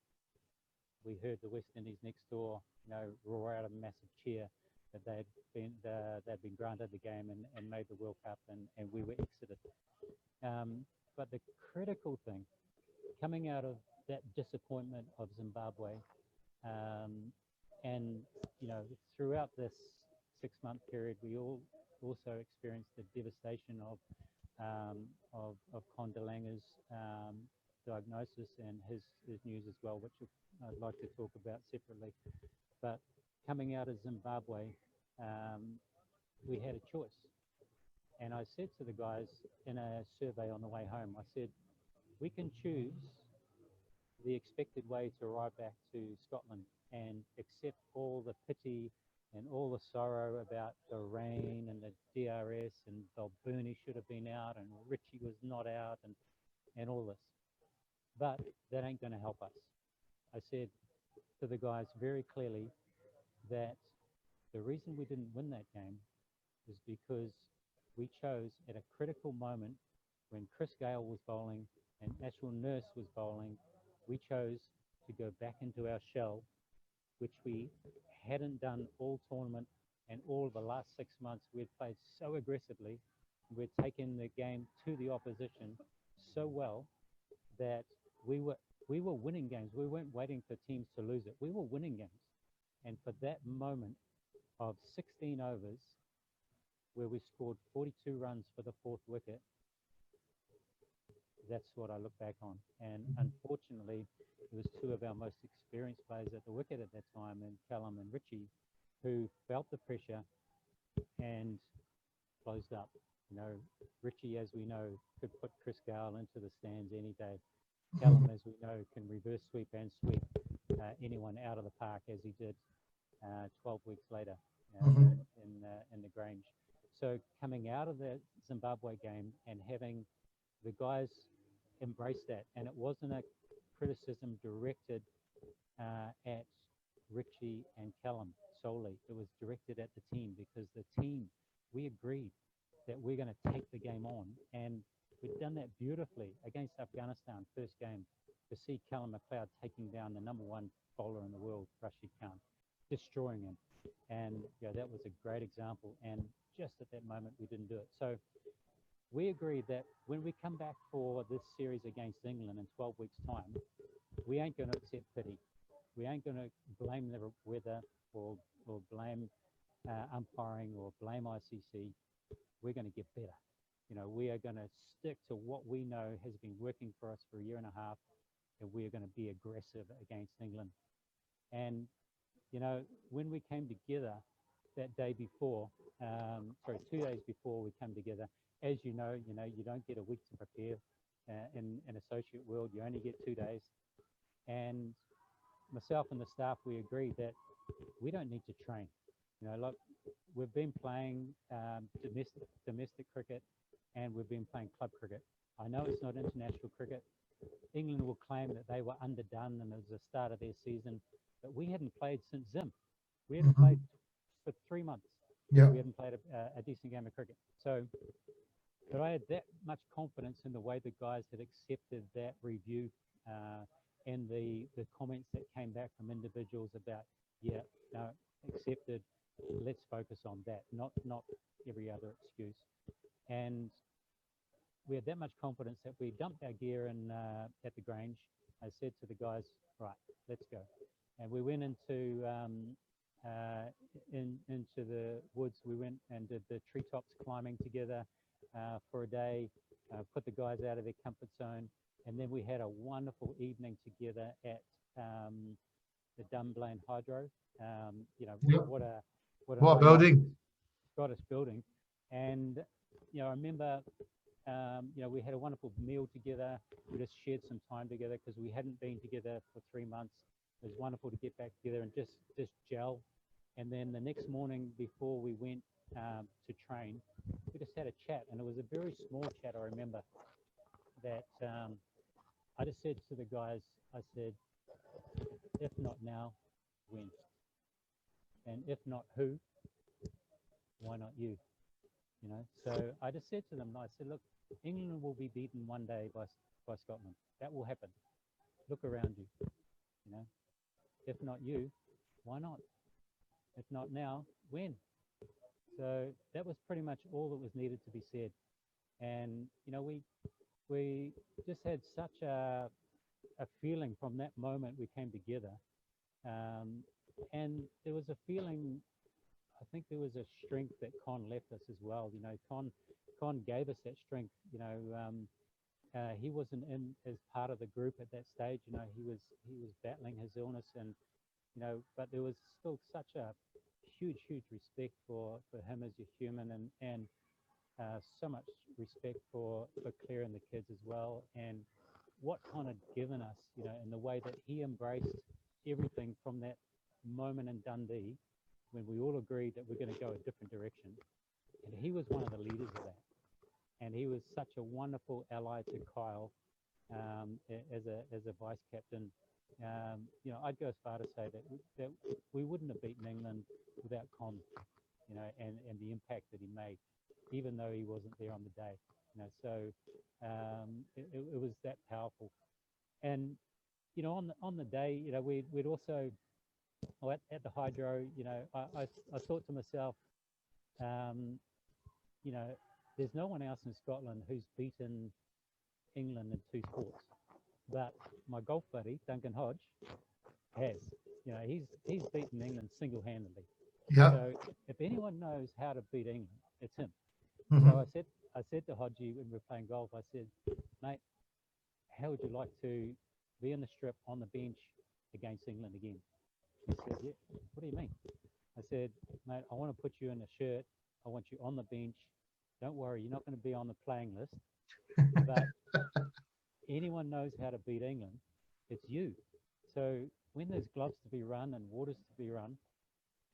Speaker 2: we heard the West Indies next door, you know, roar out a massive cheer that they'd been granted the game and made the World Cup, and we were exited. But the critical thing coming out of that disappointment of Zimbabwe, and, you know, throughout this 6-month period, we all also experienced the devastation of Con DeLange's diagnosis and his news as well, which I'd like to talk about separately. But coming out of Zimbabwe, we had a choice. And I said to the guys in a survey on the way home, I said, we can choose the expected way to arrive back to Scotland and accept all the pity and all the sorrow about the rain and the DRS and Bradburn should have been out and Richie was not out and all this. But that ain't going to help us. I said to the guys very clearly that the reason we didn't win that game is because we chose at a critical moment when Chris Gale was bowling and Ashwin Nurse was bowling, we chose to go back into our shell, which we hadn't done all tournament and all of the last 6 months. We'd played so aggressively, we'd taken the game to the opposition so well that we were winning games. We weren't waiting for teams to lose it. We were winning games. And for that moment of 16 overs, where we scored 42 runs for the 4th wicket, that's what I look back on. And unfortunately, it was 2 of our most experienced players at the wicket at that time, and Callum and Richie, who felt the pressure and closed up. You know, Richie, as we know, could put Chris Gale into the stands any day. Callum, as we know, can reverse sweep and sweep anyone out of the park, as he did 12 weeks later in the Grange. So coming out of the Zimbabwe game and having the guys embrace that, and it wasn't a criticism directed at Richie and Callum solely. It was directed at the team because the team, we agreed that we're going to take the game on, and we've done that beautifully against Afghanistan, first game, to see Callum McLeod taking down the number one bowler in the world, Rashid Khan, destroying him. And that was a great example. And just at that moment, we didn't do it. So we agreed that when we come back for this series against England in 12 weeks' time, we ain't going to accept pity. We ain't going to blame the weather or blame umpiring or blame ICC. We're going to get better. We are going to stick to what we know has been working for us for a year and a half, and we are going to be aggressive against England. And, when we came together that day before, 2 days before we come together, as you don't get a week to prepare in associate world. You only get 2 days. And myself and the staff, we agreed that we don't need to train. Look, we've been playing domestic cricket, and we've been playing club cricket. I know it's not international cricket. England will claim that they were underdone and it was the start of their season, but we hadn't played since Zim. We hadn't played for 3 months.
Speaker 1: Yeah.
Speaker 2: We hadn't played a decent game of cricket. So, but I had that much confidence in the way the guys had accepted that review and the comments that came back from individuals about, accepted, let's focus on that, not every other excuse. And we had that much confidence that we dumped our gear in at the Grange. I said to the guys, right, let's go. And we went into the woods. We went and did the treetops climbing together for a day, put the guys out of their comfort zone. And then we had a wonderful evening together at the Dunblane Hydro. What a
Speaker 1: building.
Speaker 2: Scottish building. And, I remember, we had a wonderful meal together. We just shared some time together because we hadn't been together for 3 months. It was wonderful to get back together and just gel. And then the next morning before we went to train, we just had a chat. And it was a very small chat, I remember, that I just said to the guys, I said, if not now, when? And if not who, why not you? So I just said to them, I said, look, England will be beaten one day by Scotland. That will happen. Look around you. If not you, why not? If not now, when? So that was pretty much all that was needed to be said. And we just had such a feeling from that moment we came together, and there was a feeling. I think there was a strength that Con left us as well. Con gave us that strength. He wasn't in as part of the group at that stage. He was battling his illness, and but there was still such a huge respect for him as a human, and so much respect for Claire and the kids as well, and what Con had given us, in the way that he embraced everything from that moment in Dundee, when we all agreed that we're going to go a different direction. And he was one of the leaders of that. And he was such a wonderful ally to Kyle as a vice captain. I'd go as far to say that we wouldn't have beaten England without Con, and the impact that he made, even though he wasn't there on the day. So it was that powerful. And on the day, we'd also, at the hydro, I thought to myself, there's no one else in Scotland who's beaten England in 2 sports, but my golf buddy Duncan Hodge has. He's beaten England single-handedly.
Speaker 1: Yeah.
Speaker 2: So if anyone knows how to beat England, it's him.
Speaker 1: Mm-hmm.
Speaker 2: So I said to Hodgie when we were playing golf, I said, mate, how would you like to be in the strip on the bench against England again? He said, yeah. What do you mean? I said, mate, I want to put you in a shirt. I want you on the bench. Don't worry, you're not going to be on the playing list. But anyone knows how to beat England, it's you. So when there's gloves to be run and waters to be run,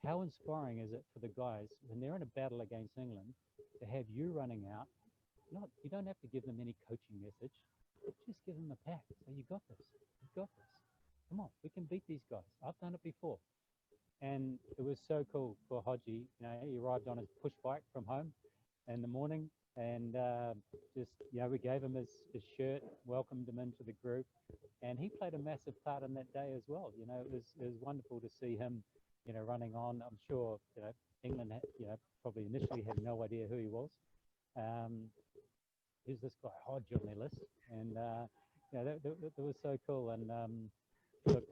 Speaker 2: how inspiring is it for the guys when they're in a battle against England to have you running out? You don't have to give them any coaching message. Just give them a pack. So you got this. got this. Come on, we can beat these guys. I've done it before. And it was so cool for Hodgie. He arrived on his push bike from home in the morning, and we gave him his shirt, welcomed him into the group, and he played a massive part in that day as well. It was wonderful to see him, running on. I'm sure, England, probably initially had no idea who he was. Who's this guy Hodge on their list? And that was so cool. And look,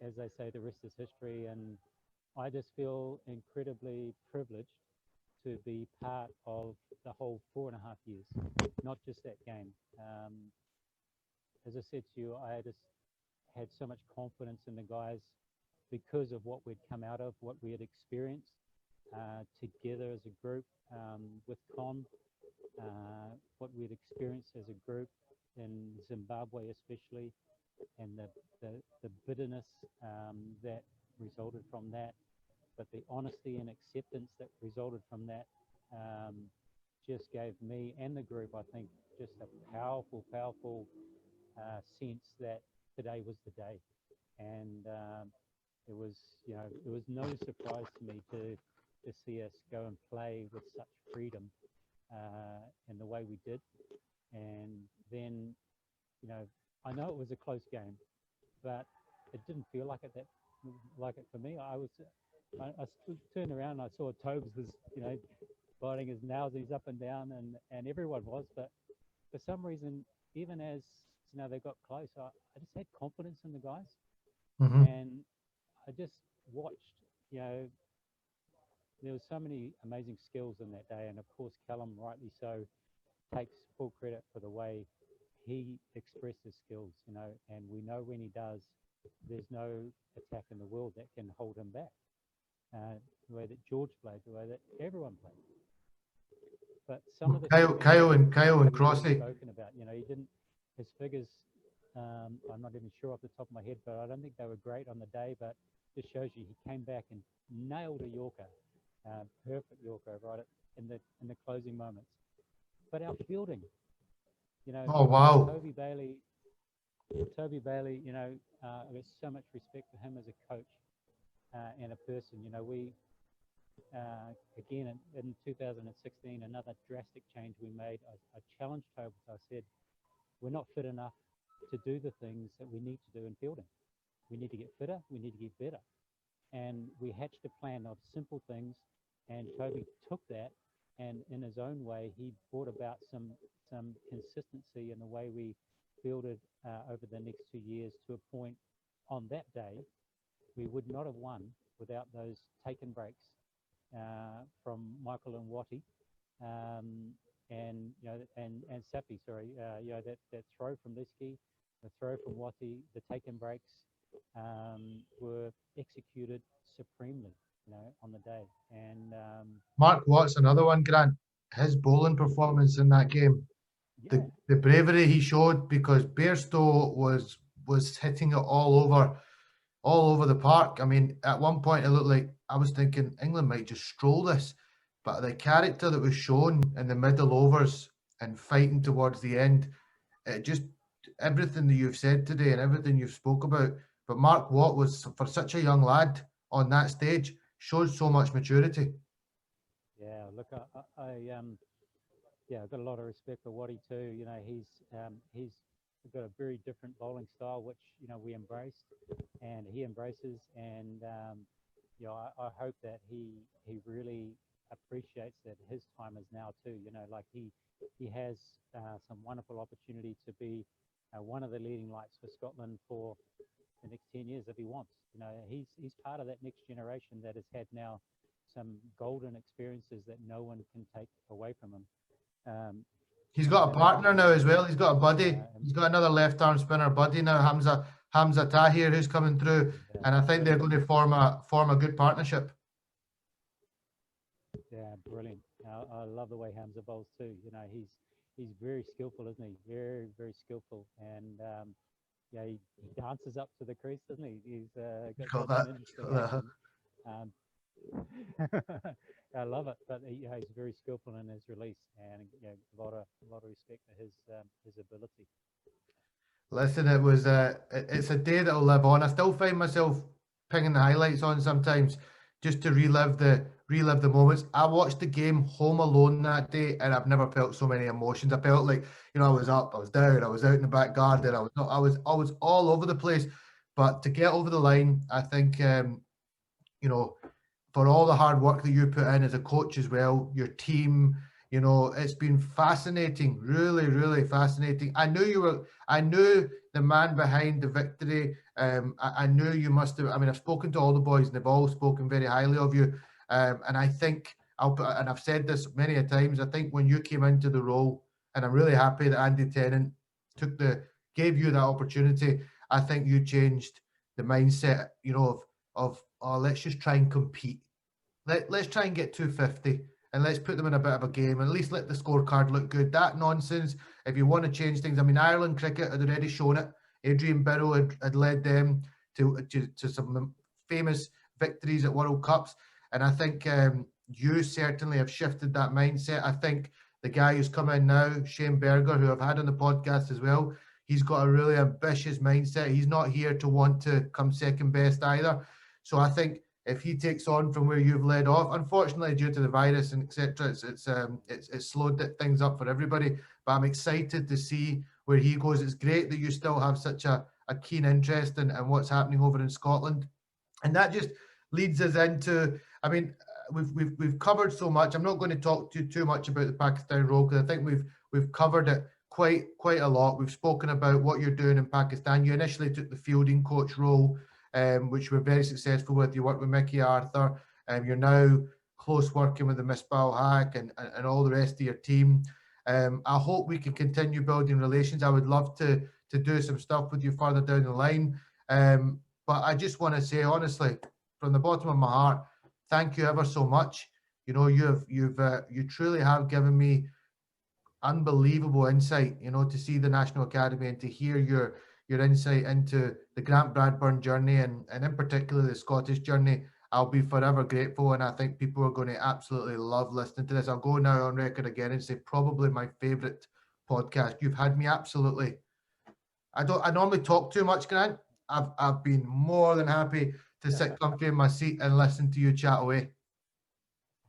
Speaker 2: as they say, the rest is history. And I just feel incredibly privileged to be part of the whole 4.5 years, not just that game. As I said to you, I just had so much confidence in the guys because of what we'd come out of, what we had experienced together as a group with Con, what we'd experienced as a group in Zimbabwe especially, and the bitterness that resulted from that, but the honesty and acceptance that resulted from that just gave me and the group, I think, just a powerful sense that today was the day. And it was no surprise to me to see us go and play with such freedom in the way we did. And then, I know it was a close game, but it didn't feel like it for me. I turned around and I saw Tobes was, biting his nails, he's up and down, and everyone was. But for some reason, even as they got close, I just had confidence in the guys, and I just watched. There was so many amazing skills in that day, and of course, Callum, rightly so, takes full credit for the way he expressed his skills. And we know when he does, there's no attack in the world that can hold him back. The way that George played, the way that everyone played. But some of the
Speaker 1: Kyle and Crossley
Speaker 2: spoken about, he didn't. His figures, I'm not even sure off the top of my head, but I don't think they were great on the day. But just shows you he came back and nailed a Yorker, perfect Yorker, right in the closing moments. But our fielding,
Speaker 1: oh wow,
Speaker 2: Toby Bailey, I got so much respect for him as a coach and a person. We again in 2016, another drastic change we made. I challenged Toby. I said, we're not fit enough to do the things that we need to do in fielding. We need to get fitter. We need to get better. And we hatched a plan of simple things. And Toby took that, and in his own way, he brought about some consistency in the way we fielded over the next 2 years, to a point on that day we would not have won without those taken breaks from Michael and Watty. And Sappy, that throw from Liski, the throw from Watty, the taken breaks were executed supremely, on the day. And
Speaker 1: Mark Watt's another one, Grant. His bowling performance in that game, the bravery he showed, because Bairstow was hitting it all over the park. I mean, at one point it looked like I was thinking England might just stroll this. But the character that was shown in the middle overs and fighting towards the end, it just, everything that you've said today and everything you've spoke about. But Mark Watt was, for such a young lad on that stage, showed so much maturity.
Speaker 2: Yeah, look, I've got a lot of respect for Watty too. He's got a very different bowling style, which we embraced, and he embraces. And I hope that he really appreciates that his time is now too. Like he has some wonderful opportunity to be one of the leading lights for Scotland for the next 10 years if he wants. He's part of that next generation that has had now some golden experiences that no one can take away from him.
Speaker 1: He's got a partner now as well. He's got a buddy. He's got another left arm spinner buddy now, Hamza Tahir, who's coming through, and I think they're going to form a good partnership.
Speaker 2: Yeah, brilliant. I love the way Hamza bowls too. He's very skillful, isn't he? Very, very skillful. And he dances up to the crease, doesn't he? He's got an interesting action. I love it, but he's very skillful in his release, and a lot of respect for his ability.
Speaker 1: Listen, it's a day that'll live on. I still find myself pinging the highlights on sometimes just to relive the moments. I watched the game home alone that day, and I've never felt so many emotions. I felt like, I was up, I was down, I was out in the back garden, I was all over the place. But to get over the line, I think you know, for all the hard work that you put in as a coach as well, your team, it's been fascinating, really, really fascinating. I knew the man behind the victory. I knew you must have, I mean, I've spoken to all the boys and they've all spoken very highly of you. And I think and I've said this many a times, I think when you came into the role, and I'm really happy that Andy Tennant gave you that opportunity. I think you changed the mindset, of oh, let's just try and compete. Let's try and get 250 and let's put them in a bit of a game and at least let the scorecard look good. That nonsense, if you want to change things, I mean, Ireland cricket had already shown it. Adrian Birrell had led them to some famous victories at World Cups. And I think you certainly have shifted that mindset. I think the guy who's come in now, Shane Berger, who I've had on the podcast as well, he's got a really ambitious mindset. He's not here to want to come second best either. So I think if he takes on from where you've led off, unfortunately due to the virus and etc., it's slowed things up for everybody. But I'm excited to see where he goes. It's great that you still have such a keen interest in what's happening over in Scotland, and that just leads us into. I mean, we've covered so much. I'm not going to talk too much about the Pakistan role because I think we've covered it quite a lot. We've spoken about what you're doing in Pakistan. You initially took the fielding coach role, which we're very successful with. You work with Mickey Arthur, you're now close working with the Misbah Hack and all the rest of your team. I hope we can continue building relations. I would love to do some stuff with you further down the line. But I just want to say honestly, from the bottom of my heart, thank you ever so much. You truly have given me unbelievable insight, to see the National Academy and to hear your insight into the Grant Bradburn journey and in particular the Scottish journey. I'll be forever grateful, and I think people are going to absolutely love listening to this. I'll go now on record again and say probably my favourite podcast. You've had me absolutely. I normally talk too much, Grant. I've been more than happy to sit comfy in my seat and listen to you chat away.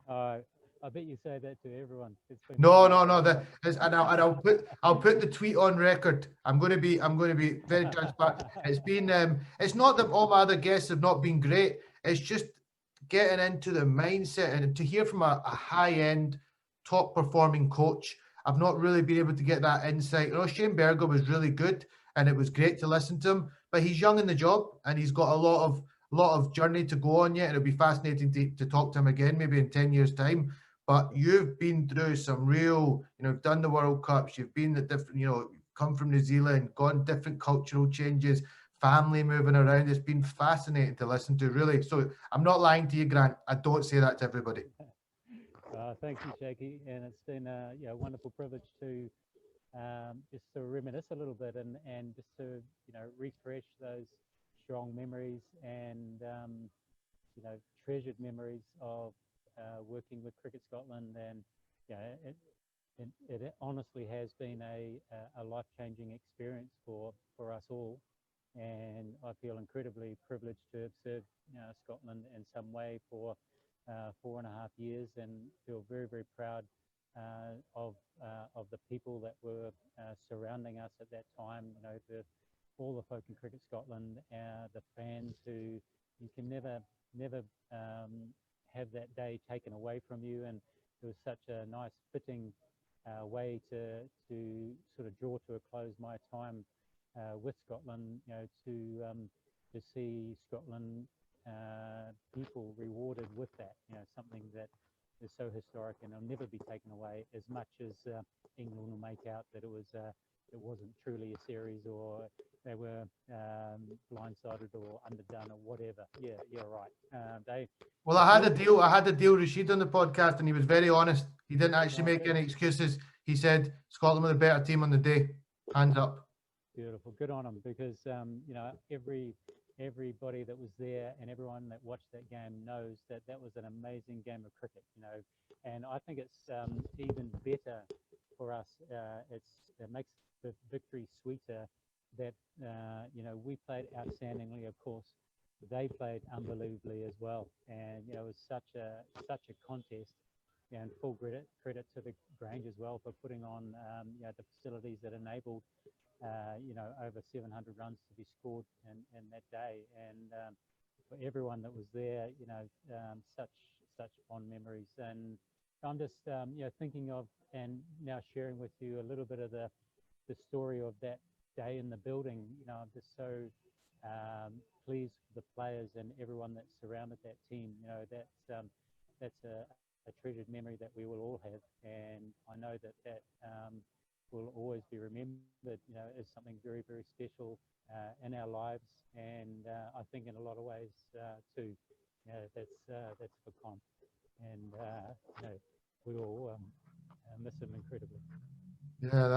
Speaker 2: I bet you say that to everyone.
Speaker 1: No. And I'll put the tweet on record. I'm going to be very transparent. It's been it's not that all my other guests have not been great. It's just getting into the mindset and to hear from a high end, top performing coach. I've not really been able to get that insight. Shane Berger was really good, and it was great to listen to him. But he's young in the job, and he's got a lot of journey to go on yet. And it'll be fascinating to talk to him again, maybe in 10 years' time. But you've been through some real, done the World Cups, you've been at different, come from New Zealand, gone different cultural changes, family moving around. It's been fascinating to listen to, really. So I'm not lying to you, Grant. I don't say that to everybody.
Speaker 2: Thank you, Jakey. And it's been a wonderful privilege to just to reminisce a little bit and just to, refresh those strong memories and, treasured memories of working with Cricket Scotland, and it honestly has been a life-changing experience for us all, and I feel incredibly privileged to have served Scotland in some way for 4.5 years, and feel very, very proud of the people that were surrounding us at that time. All the folk in Cricket Scotland, the fans who you can never have that day taken away from you, and it was such a nice fitting way to sort of draw to a close my time with Scotland, to see Scotland people rewarded with that, something that is so historic and will never be taken away, as much as England will make out that it wasn't truly a series, or they were blindsided or underdone or whatever. Yeah, right.
Speaker 1: Well, I had a deal Rashid on the podcast, and he was very honest. He didn't actually make any excuses. He said Scotland were the better team on the day. Hands up.
Speaker 2: Beautiful. Good on him, because everybody that was there and everyone that watched that game knows that was an amazing game of cricket. And I think it's even better for us. It makes the victory sweeter that we played outstandingly, of course. They played unbelievably as well, and it was such a contest. And full credit to the Grange as well for putting on the facilities that enabled over 700 runs to be scored in that day, and for everyone that was there, such fond memories. And I'm just thinking of and now sharing with you a little bit of the story of that day in the building. I'm just so pleased with the players and everyone that surrounded that team. That's a treasured memory that we will all have, and I know that will always be remembered, as something very, very special in our lives, and I think in a lot of ways too. That's for Con, and we all miss him incredibly.
Speaker 1: Yeah,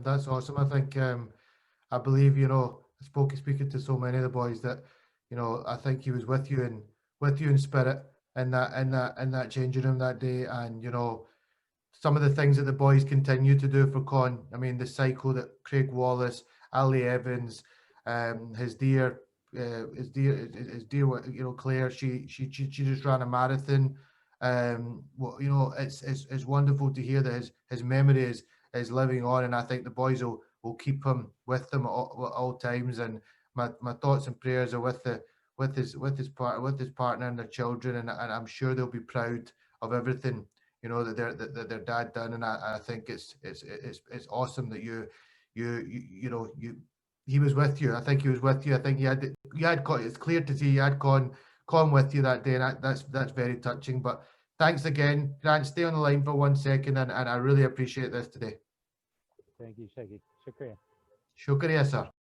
Speaker 1: that's awesome. I think I believe, speaking to so many of the boys that, I think he was with you in spirit in that changing room that day. And some of the things that the boys continue to do for Con. I mean, the cycle that Craig Wallace, Ali Evans, his dear, Claire. She just ran a marathon. It's wonderful to hear that his memory is living on, and I think the boys will keep him with them at all times. And my thoughts and prayers are with his partner and their children, and I'm sure they'll be proud of everything that their dad done. And I think it's awesome that he was with you. I think he was with you. I think it's clear to see you had Con with you that day, and that's very touching. But thanks again, Grant. Stay on the line for 1 second, and I really appreciate this today.
Speaker 2: Thank you, Shaggy. Shukriya.
Speaker 1: Shukriya, sir.